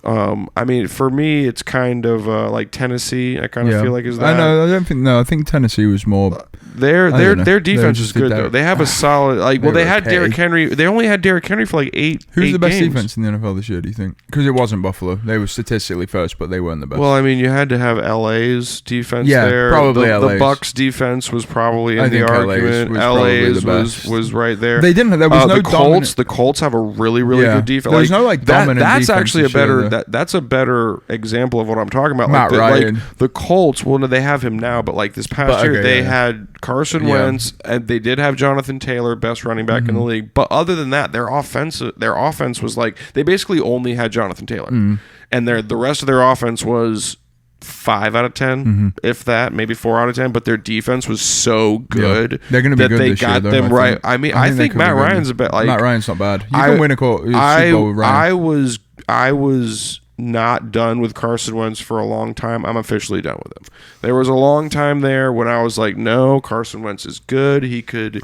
I mean, for me, it's kind of like Tennessee. I kind of feel like is that. I think Tennessee was more. Their defense is good though. They have a solid they had Derrick Henry. They only had Derrick Henry for like eight. Who's the best games. defense in the NFL this year? Do you think? Because it wasn't Buffalo. They were statistically first, but they weren't the best. Well, I mean, you had to have LA's defense there. Probably the LA's. Bucks defense was probably in the argument. LA's was right there. They didn't. There was no the Colts. dominant. The Colts have a really good defense. There's no dominant. That's defense actually a better. That's a better example of what I'm talking about. Matt Ryan. Like the Colts. Well, no, they have him now, but like this past year, they had Carson Wentz, and they did have Jonathan Taylor, best running back in the league. But other than that, their offense was like they basically only had Jonathan Taylor, and the rest of their offense was 5 out of 10, if that, maybe 4 out of 10. But their defense was so good they're going to be that good they this got year, though, them right. I mean, I think Matt Ryan's a bit like Matt Ryan's not bad. You can win a Super Bowl with Ryan. I was not done with Carson Wentz for a long time. I'm officially done with him. There was a long time there when I was like, no, Carson Wentz is good. He could,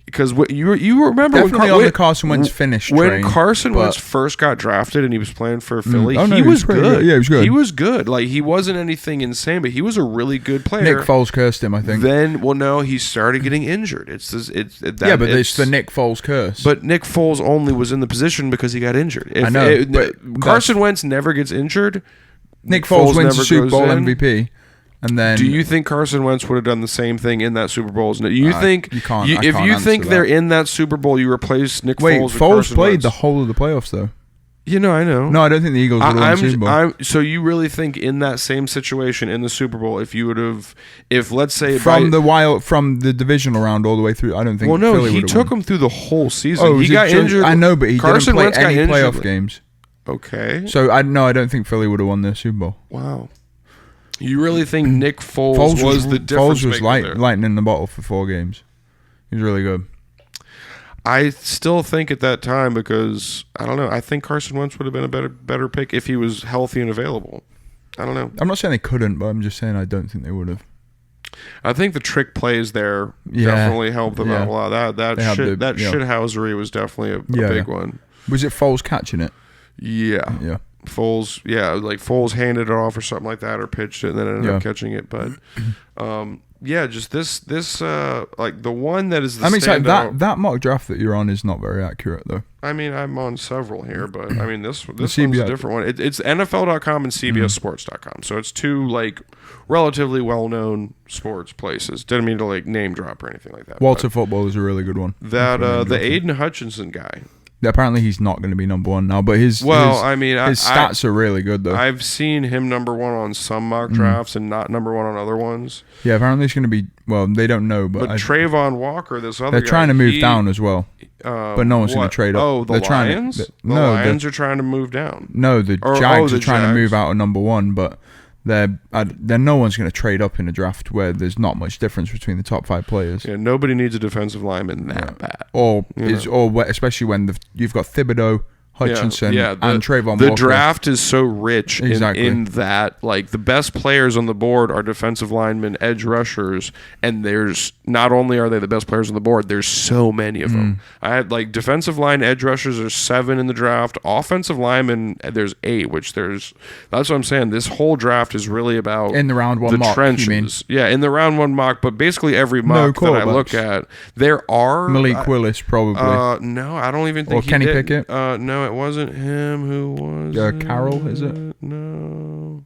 because you remember definitely on the Carson Wentz finish when Carson Wentz first got drafted and he was playing for Philly. He was good. Yeah, he was good. He was good. Like he wasn't anything insane, but he was a really good player. Nick Foles cursed him, I think. Then, well, no, he started getting injured. It's the Nick Foles curse. But Nick Foles only was in the position because he got injured. I know. Carson Wentz never gets injured. Nick Foles wins the Super Bowl MVP. And then, do you think Carson Wentz would have done the same thing in that Super Bowl? Do you think if you think they're in that Super Bowl, you replace Nick Foles with Carson Wentz? Foles played the whole of the playoffs, though. I know. No, I don't think the Eagles would have won the Super Bowl. So you really think in that same situation in the Super Bowl, if let's say from the divisional round all the way through, I don't think. Well, no, Philly he took him through the whole season. He got injured. I know, but he Carson didn't play Wentz any playoff games. Okay. So I don't think Philly would have won the Super Bowl. Wow. You really think Nick Foles was the difference Foles was maker? lightning in the bottle for 4 games. He was really good. I still think at that time, because I don't know, I think Carson Wentz would have been a better pick if he was healthy and available. I don't know. I'm not saying they couldn't, but I'm just saying I don't think they would have. I think the trick plays there definitely helped them out a lot. That shithousery was definitely a big one. Was it Foles catching it? Yeah. Yeah. Foles, like Foles handed it off or something like that, or pitched it and then ended up catching it. But just this like the one that is the standout. That mock draft that you're on is not very accurate though. I mean, I'm on several here, but I mean this one's a different one. It's NFL.com and CBSSports.com, so it's 2 like relatively well-known sports places. Didn't mean to like name drop or anything like that. Walter Football is a really good one. That the Aiden Hutchinson guy. Apparently he's not going to be number 1 now, but his stats are really good though. I've seen him number 1 on some mock drafts and not number 1 on other ones. Yeah, apparently he's going to be. Well, they don't know, but Trayvon Walker, this other they're guy, trying to move down as well, but no one's going to trade up. Oh, the Lions. The Lions are trying to move down. No, the Jags are trying to move out of number 1, but. Then no one's going to trade up in a draft where there's not much difference between the top 5 players. Yeah, nobody needs a defensive lineman that bad. Especially when you've got Thibodeau, Hutchinson, and Trayvon Walker. The draft is so rich in that, like, the best players on the board are defensive linemen, edge rushers, and there's not only are they the best players on the board, there's so many of them. I had, like, defensive line edge rushers, there's 7 in the draft. Offensive linemen, there's 8, that's what I'm saying. This whole draft is really about in the round 1 mock, trenches. You mean? Yeah, in the round 1 mock, but basically every mock that I look at, there are Malik Willis probably. No, I don't even think Kenny Pickett. No, it wasn't him. Who was Carroll, is it? No.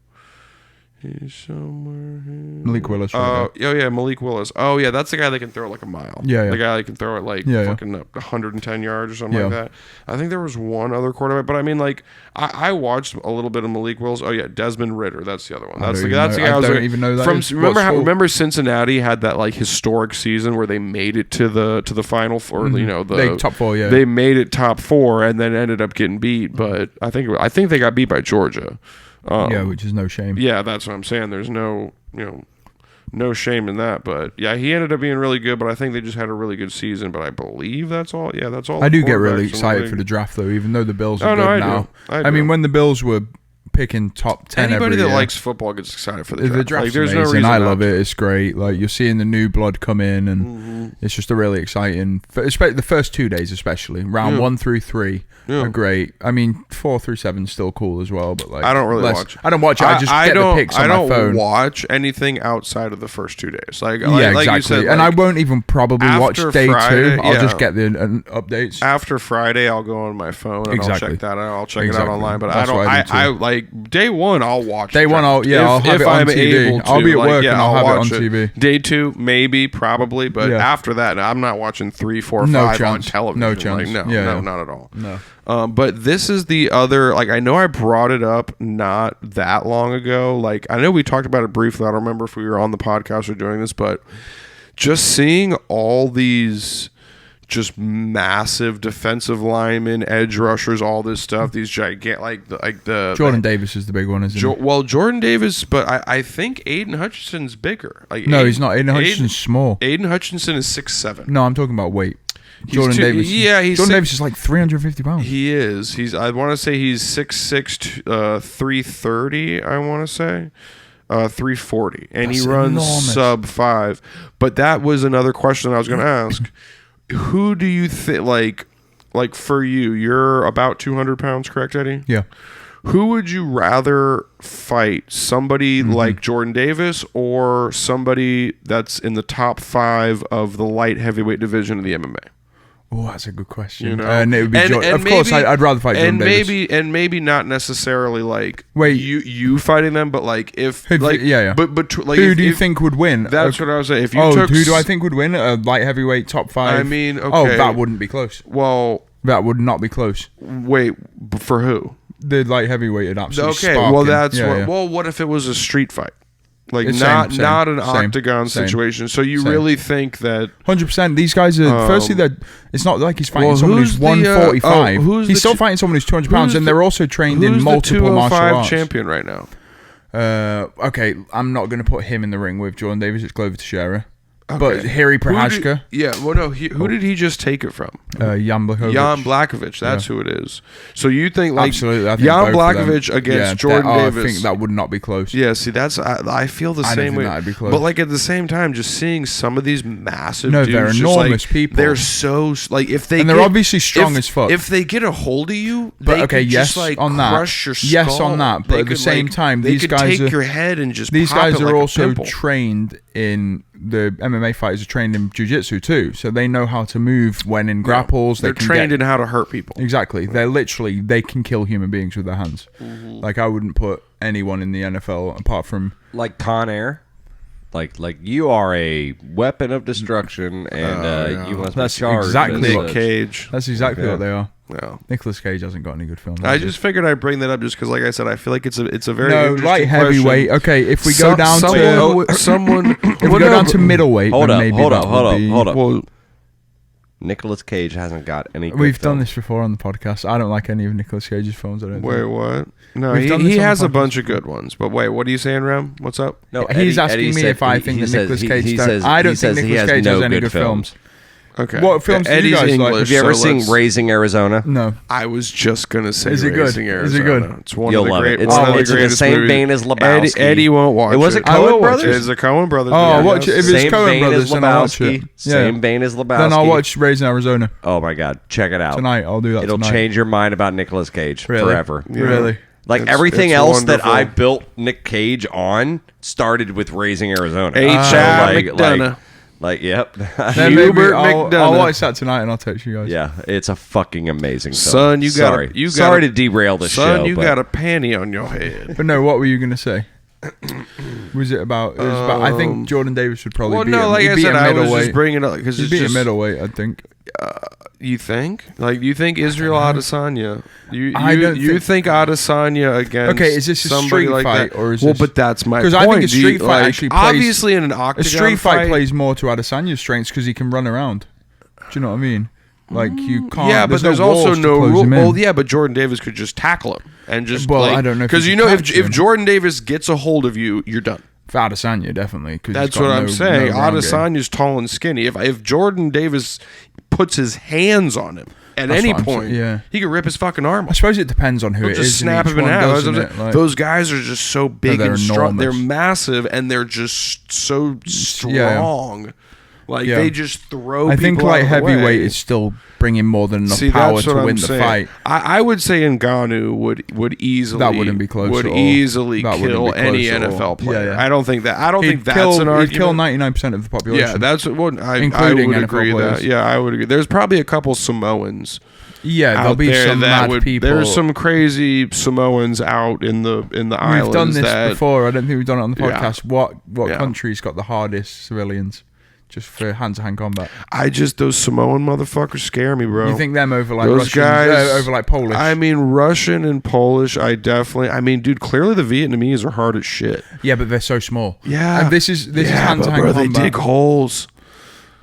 He's somewhere here. Malik Willis. Malik Willis. Oh, yeah, that's the guy that can throw it like a mile. Yeah. The guy that can throw it like fucking 110 yards or something like that. I think there was one other quarterback, but I mean, like, I watched a little bit of Malik Willis. Oh, yeah, Desmond Ritter. That's the other one. That's the guy I don't even know that. Remember Cincinnati had that, like, historic season where they made it to the final four, the top 4, yeah. They made it top 4 and then ended up getting beat, but I think they got beat by Georgia. Which is no shame. Yeah, that's what I'm saying. There's no shame in that. But yeah, he ended up being really good. But I think they just had a really good season. But I believe that's all. Yeah, that's all. I do get really excited for the draft, though, even though the Bills are good now. I mean, when the Bills were picking top 10 Anybody every that year. likes football gets excited for the draft. The draft's like, there's amazing. no reason I not love to. it. It's great. Like, you're seeing the new blood come in, and it's just a really exciting. Especially the first 2 days, especially round 1 through 3 are great. I mean, 4 through 7 is still cool as well. But like, I don't really watch. I don't watch it. I just get the picks on my phone. I don't watch anything outside of the first 2 days. Like exactly. you said, and I won't even probably watch day Friday, 2. I'll just get the updates. After Friday, I'll go on my phone and I'll check that out. I'll check it out online. But That's I like day 1. I'll watch. Day 1, I'll have it on TV. I'll be at work and I'll have it on TV. Day 2, maybe, probably, but after that, I'm not watching 3, 4, 5 on television. No chance. Like, no, not at all. No. But this is the other, like, I know I brought it up not that long ago. Like, I know we talked about it briefly. I don't remember if we were on the podcast or doing this, but just seeing all these just massive defensive linemen, edge rushers, all this stuff, these gigantic, like the Jordan Davis is the big one, isn't he? Well, Jordan Davis, but I think Aiden Hutchinson's bigger. No, he's not. Aiden Hutchinson's small. Aiden Hutchinson is 6'7". No, I'm talking about weight. Jordan Davis. Yeah, Jordan Davis is like 350 pounds. He is. I want to say he's 6'6", 330. I want to say. 340, and That's he runs enormous. sub 5. But that was another question I was going to ask. Who do you think, like for you? You're about 200 pounds, correct, Eddie? Yeah. Who would you rather fight? Somebody like Jordan Davis or somebody that's in the top 5 of the light heavyweight division of the MMA? Oh, that's a good question. You know? And it would be And of course, I'd rather fight Jordan Davis. And maybe not necessarily like Wait. you fighting them, but like if like yeah. But like who do you think would win? That's what I was saying. If you who do I think would win? A light heavyweight top 5. I mean, okay. Oh, that wouldn't be close. Well, that would not be close. Wait, for who? The light heavyweight would absolutely. Okay, spark well him. that's Yeah. well. What if it was a street fight? Like It's not same, an same, octagon same, situation. So you same. really think that 100%. These guys are. Firstly, that it's not like he's fighting someone who's who's the, 145. who's He's the still ch- fighting someone who's 200 pounds, and they're also trained in who's multiple the martial 205 arts. champion right now? Okay, I'm not going to put him in the ring with Jordan Davis. It's Glover Teixeira. But Harry Prohaska. Who did he just take it from? Jan Blachowicz. Jan Blachowicz. That's who it is. So you think like Absolutely, I think Jan both of them. Blachowicz against Jordan Davis? I think that would not be close. Yeah, see, that's I feel the I don't same think way. that'd be close. But like at the same time, just seeing some of these massive No, dudes, they're just, enormous like, people. They're so like if they And they're obviously strong as fuck. If they get a hold of you, But they okay, could yes, just, like, on that. crush your skull. Yes, on that. But They at the could, same like, time, they these could guys take are your head and just these pop guys it are like a also pimple. trained in the MMA fighters are trained in jiu-jitsu too, so they know how to move when in grapples. They're trained in how to hurt people. Exactly. They can kill human beings with their hands. Like I wouldn't put anyone in the NFL apart from Like Con Air. Like you are a weapon of destruction, and you must be That's charged. exactly as what such. Cage. that's exactly Okay. what they are. Yeah. Nicolas Cage hasn't got any good films. I just figured I'd bring that up just because, like I said, I feel like it's a very no interesting light heavyweight. question. Okay, if we go down to someone, if we go down to middleweight, Hold then up, maybe hold that up, would hold up, be- hold up. Well, Nicolas Cage hasn't got any. Good We've done films. this before on the podcast. I don't like any of Nicolas Cage's films. I don't. wait, think. what? No, We've done this he on the has a podcast bunch of good ones. But wait, what are you saying, Rem? What's up? No, He's asking me said if I he- think he that says- Nicolas he- Cage. he don't- says- I don't he think says he Nicolas has Cage no has any good good films. Okay. What films do you Eddie's guys like? English, Have you ever so seen let's- Raising Arizona? No. I was just gonna say Is it good? Raising Is it Arizona. good? It's one You'll of the love great. it. One of the It's in the greatest same movies. vein as Lebowski. Eddie won't watch it. Was it I will Coen watch Brothers? it. It's the Coen Brothers. Oh, I'll yeah, watch it. yes. If it's Same Coen vein Brothers, as then I'll watch it. Lebowski. Same vein as Lebowski. Then I'll watch Raising Arizona Oh my god, check it out tonight. I'll do that It'll tonight. change your mind about Nicolas Cage forever. Yeah. Really? Like It's- everything it's else that wonderful. I built Nick Cage on started with Raising Arizona. H.I. McDonough. Like, yep. Then maybe Hubert I'll McDonough. watch that tonight and I'll text you guys. Yeah, it's a fucking amazing film. Son, you got Sorry to derail the show. you but got a panty on your head. But no, what were you gonna say? Was it about? It was about I think Jordan Davis would probably Well, beat no, him. like He'd I beat said, a I was middleweight. just bringing it up because He'd it's beat a just middleweight, I think. you think like you think Israel Adesanya. I don't You think Adesanya against Okay, is this a somebody street like fight that? or is well, this- but that's my Because point. I think a street fight actually plays. obviously in an octagon A street fight plays more to Adesanya's strengths because he can run around. Do you know what I mean? Like you can't. Yeah, but there's no also walls to no close rule. him in. Well, yeah, but Jordan Davis could just tackle him and just. Well, like, I don't know if because he you could know catch if him. Jordan Davis gets a hold of you, you're done. For Adesanya, definitely. Cause That's he's got what I'm saying. no ground game. Adesanya's tall and skinny. If Jordan Davis puts his hands on him at That's any what I'm point. saying, yeah. He could rip his fucking arm I off. suppose it depends on who He'll it just is. snap and him in each one, half. doesn't it? Like, Those guys are just so big they're and strong. They're enormous. massive and they're just so strong. Like they just throw. I think people like out of the heavyweight way. is still bringing more than enough See, power that's to what win I'm the saying. fight. I would say Ngannou would easily That wouldn't be close would at all. easily That wouldn't kill be close any at all. NFL player. Yeah. I don't think that. I don't think that's an argument. He'd kill 99% of the population. Yeah, that's what I Including would NFL agree players. that. Yeah, I would agree. There's probably a couple Samoans. Yeah, there'll out be there some that mad people. There's some crazy Samoans out in the islands. We've done this that, before. I don't think we've done it on the Yeah. podcast. What Yeah. country's got the hardest civilians just for hand-to-hand combat? those Samoan motherfuckers scare me, bro. You think them over like Those Russians, guys over like Polish? I mean, Russian and Polish. I mean, dude, clearly the Vietnamese are hard as shit. Yeah, but they're so small. Yeah, and this is hand-to-hand bro, combat. they dig holes.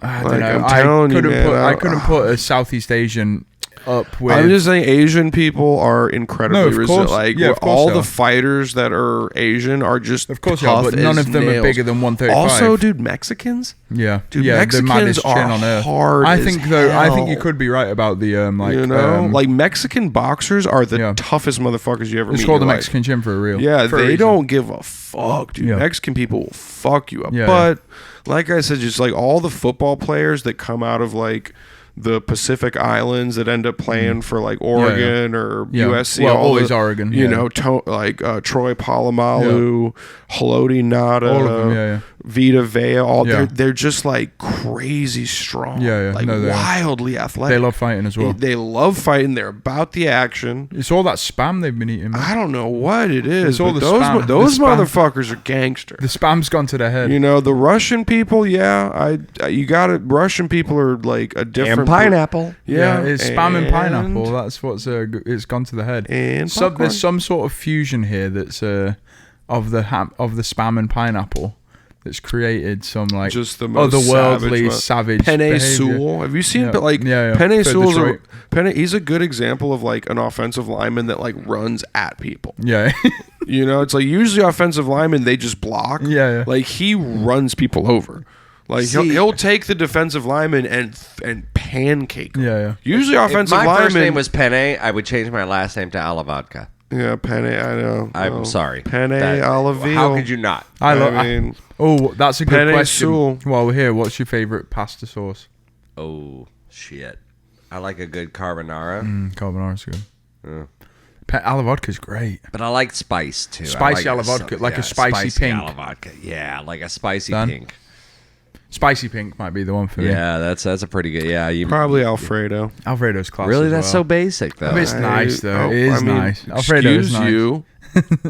I Like, don't know. I'm telling you, man, I couldn't put a Southeast Asian up with. I'm just saying, Asian people are incredibly No, of resilient. course. Like Yeah, of course all they the are. fighters that are Asian are just Of course they tough are, but none as of them nails. are bigger than 135. Also, dude, Mexicans. Yeah, Dude, yeah, Mexicans the maddest are chin on earth. hard I as think though. I think you hell. could be right about the like. You know, like Mexican boxers are the Yeah. toughest motherfuckers you ever meet. it's in called the your life. Mexican chin for a real. Yeah, for a they reason. don't give a fuck, dude. Yeah. Mexican people will fuck you up. Yeah, but like I said, just like all the football players that come out of like the Pacific Islands that end up playing for like Oregon or Yeah. USC. Well, all always the, Oregon, You yeah. know, Troy Polamalu, Haloti Nada, All of them, yeah. Vita Vea. All Yeah. they're just like crazy strong. Yeah. Like No, they are. wildly athletic. They love fighting as well. They love fighting. They're about the action. It's all that spam they've been eating. Man. I don't know what it is. It's all but the those spam. those The spam. motherfuckers are gangster. The spam's gone to their head. You know, the Russian people, you got it. Russian people are like a different And pineapple. Yeah, it's spam and pineapple. That's what's it's gone to the head. And There's some sort of fusion here that's of the spam and pineapple that's created some like just the most otherworldly savage Penny behavior. Sewell. Have you seen? Yeah. But like Yeah. Penny For Sewell's Detroit. he's a good example of like an offensive lineman that like runs at people. Yeah. You know, it's like usually offensive linemen they just block. Yeah. Like he runs people over. Like he'll take the defensive lineman and pancake him. Yeah. Usually If offensive my linemen. first name was Penne, I would change my last name to Alavodka. Yeah, Penne. I know. I'm sorry. Penne That- Alaville. How could you not? I mean, that's a good Penny question. Sewell. While we're here, what's your favorite pasta sauce? Oh, shit. I like a good carbonara. Carbonara's good. Yeah. Alla vodka's great. But I like spice too. Spicy I like alla vodka, like a spicy pink. alla vodka. Yeah, like a spicy Done. pink. Spicy pink might be the one for me. Yeah, that's a pretty good. Yeah, you probably Alfredo. Alfredo's classic. really as that's well. so basic though. It's nice though. It is I mean, nice. Alfredo is excuse nice. you.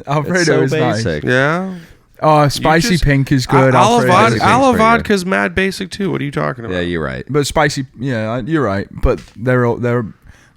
Alfredo It's so is nice. basic. Yeah. Oh, spicy just- pink is good. Alla Alfredo is good. pretty vodka's mad basic too. What are you talking about? Yeah, you're right. But spicy, yeah, you're right. But they're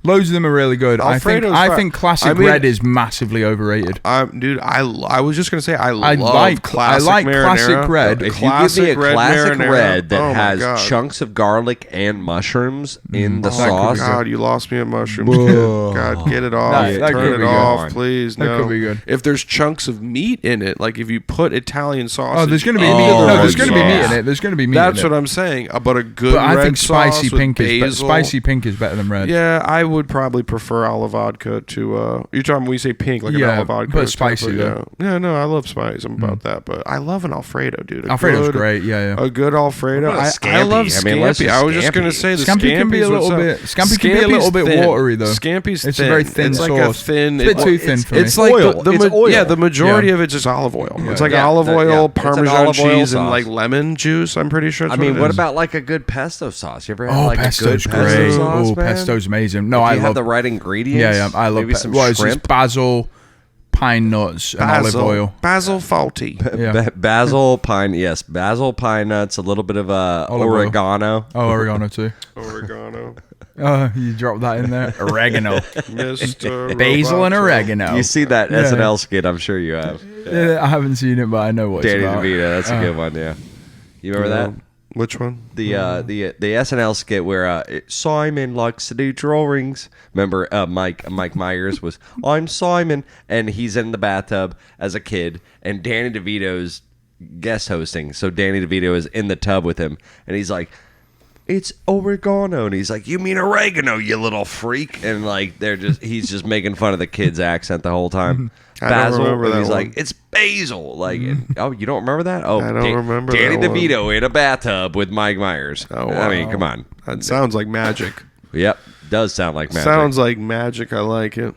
loads of them are really good. Alfredo's I fine. think classic I mean- red is massively overrated. Dude, I was just gonna say I love like classic marinara. classic red. If you give Classic me a red classic marinara. red that Oh my has God. chunks of garlic and mushrooms in the Oh sauce, God, you lost me at mushrooms. Whoa. God, get it off. That Turn could it be off, good. please. That No. could be good. If there's chunks of meat in it, like if you put Italian sauce, Oh, there's going to be meat. Oh, No, there's going to be meat yeah. in it. There's going to be meat. That's in it. what I'm saying. But a good But I red think spicy sauce with pink is basil. spicy pink is better than red. Yeah, I would probably prefer olive vodka to. You're talking when you say pink, like an Yeah, olive vodka, but spicy, yeah. though. Yeah, no, I love spice. I'm about that, but I love an Alfredo, dude. Alfredo's great. Yeah. A good Alfredo. What about I scampi? love I mean, let's scampi. just I was just gonna scampi. say the Scampi can be a little bit. Scampi can be a little bit thin. watery though. Scampi's It's thin. a very thin it's sauce. like a thin. It's a bit too thin for me. It's like oil. the It's oil. yeah, the majority Yeah. of it's just olive oil. Yeah. It's like Yeah, olive oil, yeah. It's an Parmesan olive oil cheese, and sauce. like lemon juice. I'm pretty sure. I It's mean, it what is. about like a good pesto sauce? You ever had Oh, like pesto's a good pesto great. sauce, Oh, man? pesto's amazing. No, If I you love have the right ingredients. Yeah, I love maybe some Well, it's shrimp. basil, pine nuts, and olive oil. Basil faulty. Yeah. Basil, pine, yes, basil, pine nuts, a little bit of Olive oil. oregano. Oh, oregano too. Oregano. Oh, you dropped that in there. Oregano. Mr. Basil and Roboto. oregano. You see that Yeah. SNL skit? I'm sure you have. Yeah, I haven't seen it, but I know what Danny it's about. DeVito, that's a good one. Yeah, you remember that? Which one? The SNL skit where Simon likes to do drawings. Remember, Mike Myers was I'm Simon, and he's in the bathtub as a kid, and Danny DeVito's guest hosting. So Danny DeVito is in the tub with him, and he's like, it's oregano. And he's like, you mean oregano, you little freak. And like, he's just making fun of the kid's accent the whole time. I don't remember that he's one. like, it's basil. Like, oh, you don't remember that? Oh, I don't remember Danny that one. DeVito in a bathtub with Mike Myers. Oh, wow. I mean, come on. That sounds like magic. Yep, does sound like magic. Sounds like magic. I like it.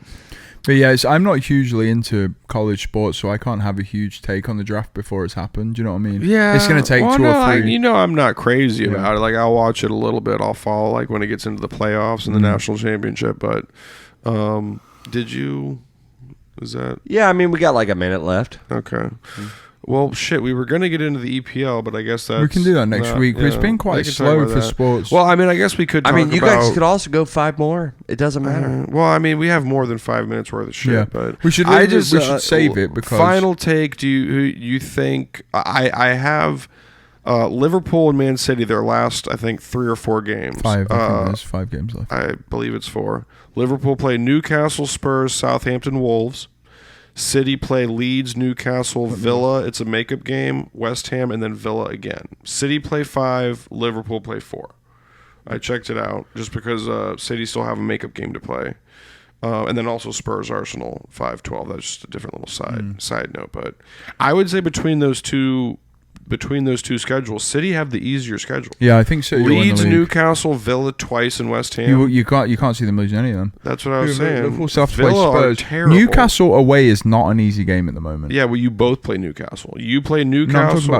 But yeah, I'm not hugely into college sports, so I can't have a huge take on the draft before it's happened. Do you know what I mean? Yeah, it's going to take 2 or 3. I'm not crazy about it. Like, I'll watch it a little bit. I'll follow like when it gets into the playoffs and the national championship. But did you? Is that? Yeah, I mean, we got like a minute left. Okay. Well, shit, we were going to get into the EPL, but I guess that's... We can do that next week. It's been quite slow for sports. Well, I mean, I guess we could talk you guys could also go 5 more. It doesn't matter. well, I mean, we have more than 5 minutes worth of shit, but... We should save it because... Final take, do you think... I have Liverpool and Man City, their last, I think, 3 or 4 games. 5. I think there's 5 games left. I believe it's 4. Liverpool play Newcastle, Spurs, Southampton, Wolves. City play Leeds, Newcastle, Villa. It's a makeup game. West Ham, and then Villa again. City play 5. Liverpool play 4. I checked it out just because City still have a makeup game to play. And then also Spurs, Arsenal, 5-12. That's just a different little side note. But I would say between those two schedules, City have the easier schedule. Yeah, I think so. Leeds, Newcastle, Villa twice, and West Ham. You can't see them losing any of them. That's what I was saying. Liverpool still have to Villa play are Spurs. terrible. Newcastle away is not an easy game at the moment. Yeah, well, you both play Newcastle. You play Newcastle.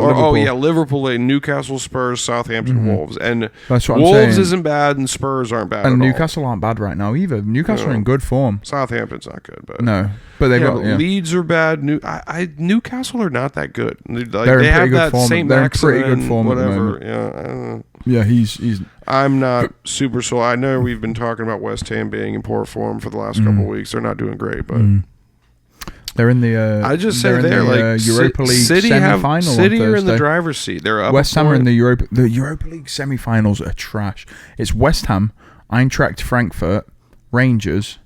Liverpool play Newcastle, Spurs, Southampton, Wolves, and that's what I'm Wolves saying. Isn't bad, and Spurs aren't bad. And at Newcastle aren't bad right now either. Newcastle are in good form. Southampton's not good, but but they've got Leeds are bad. Newcastle are not that good. They're in pretty good form. They're in pretty good form at the moment. Yeah, he's. I'm not super sold. I know we've been talking about West Ham being in poor form for the last couple of weeks. They're not doing great, but they're in the. I just say they're like Europa League semi-final. City are in the driver's seat. They're up. West Ham are in the Europa League semi-finals are trash. It's West Ham, Eintracht Frankfurt, Rangers.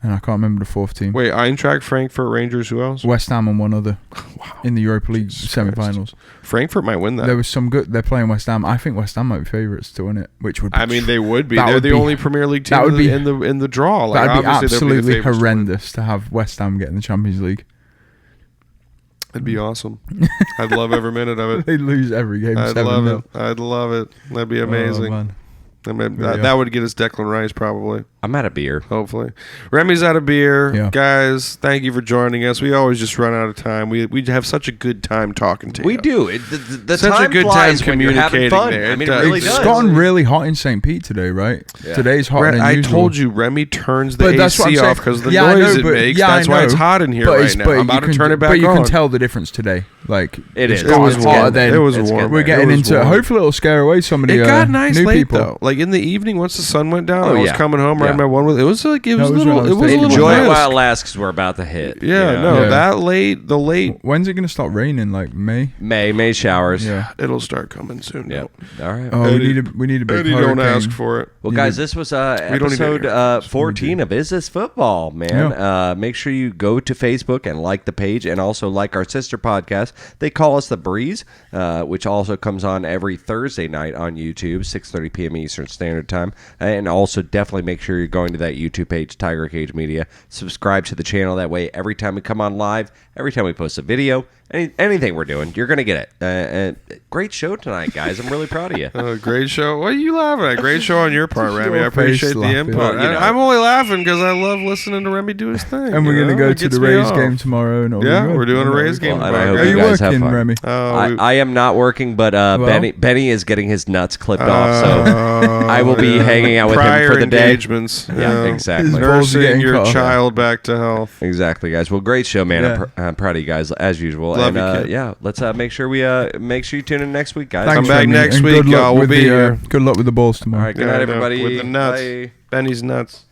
And I can't remember the 4th team. Wait, Eintracht, Frankfurt, Rangers, who else? West Ham and one other. Wow. In the Europa League semi-finals. Frankfurt might win that. There was some good... They're playing West Ham. I think West Ham might be favourites to win it, which would be... I mean, they would be. They're the only Premier League team in the draw. Like, that would be absolutely horrendous to have West Ham get in the Champions League. It'd be awesome. I'd love every minute of it. They'd lose every game 7-0. I'd love it. That'd be amazing. Oh, man. That would get us Declan Rice probably. I'm out of beer. Hopefully. Remy's out of beer. Yeah. Guys, thank you for joining us. We always just run out of time. We have such a good time talking to you. We do. The such time a good flies time when you're having communicating fun. there. I mean, it really It's does. gotten really hot in St. Pete today, right? Yeah. Today's hotter than I usual. told you, Remy turns the AC off because of the noise it makes. That's why it's hot in here right now. I'm about to turn it back on. But you can tell the difference today. Like it is. It was hotter then. It was warm. We're getting into. Hopefully, it'll scare away some of the It got nice new late people. though. Like in the evening, once the sun went down, I was coming home riding my one with. It was like it was a little. It was a little. Enjoy it while it lasts because we're about to hit. Yeah, that late. The late. When's it gonna start raining? Like May. May showers. Yeah, it'll start coming soon. Yep. All right. Oh, we need a big hurricane. Don't ask for it. Well, guys, this was episode 14 of Is This Football, man. Yeah. Make sure you go to Facebook and like the page, and also like our sister podcast. They call us The Breeze, which also comes on every Thursday night on YouTube, 6:30 p.m. Eastern Standard Time. And also definitely make sure you're going to that YouTube page, Tiger Cage Media. Subscribe to the channel. That way, every time we come on live, every time we post a video, anything we're doing, you're going to get it. Great show tonight, guys. I'm really proud of you. Great show. What are you laughing at? Great show on your part, Remy. I appreciate the input. Well, I'm only laughing because I love listening to Remy do his thing. And we're going to go to the Rays game tomorrow. And we're doing a Rays game tomorrow. Are you working, Remy? I am not working, but Benny is getting his nuts clipped off, so I will be hanging out with him for the day. Engagements. Yeah, exactly. Nursing your child back to health. Exactly, guys. Well, great show, man. Yeah. I'm proud of you guys as usual. Love you, kid. Yeah, let's make sure you tune in next week, guys. Come back next week, y'all. We'll be here. Good luck with the balls tomorrow. All right, good night, everybody. With the nuts. Bye. Benny's nuts.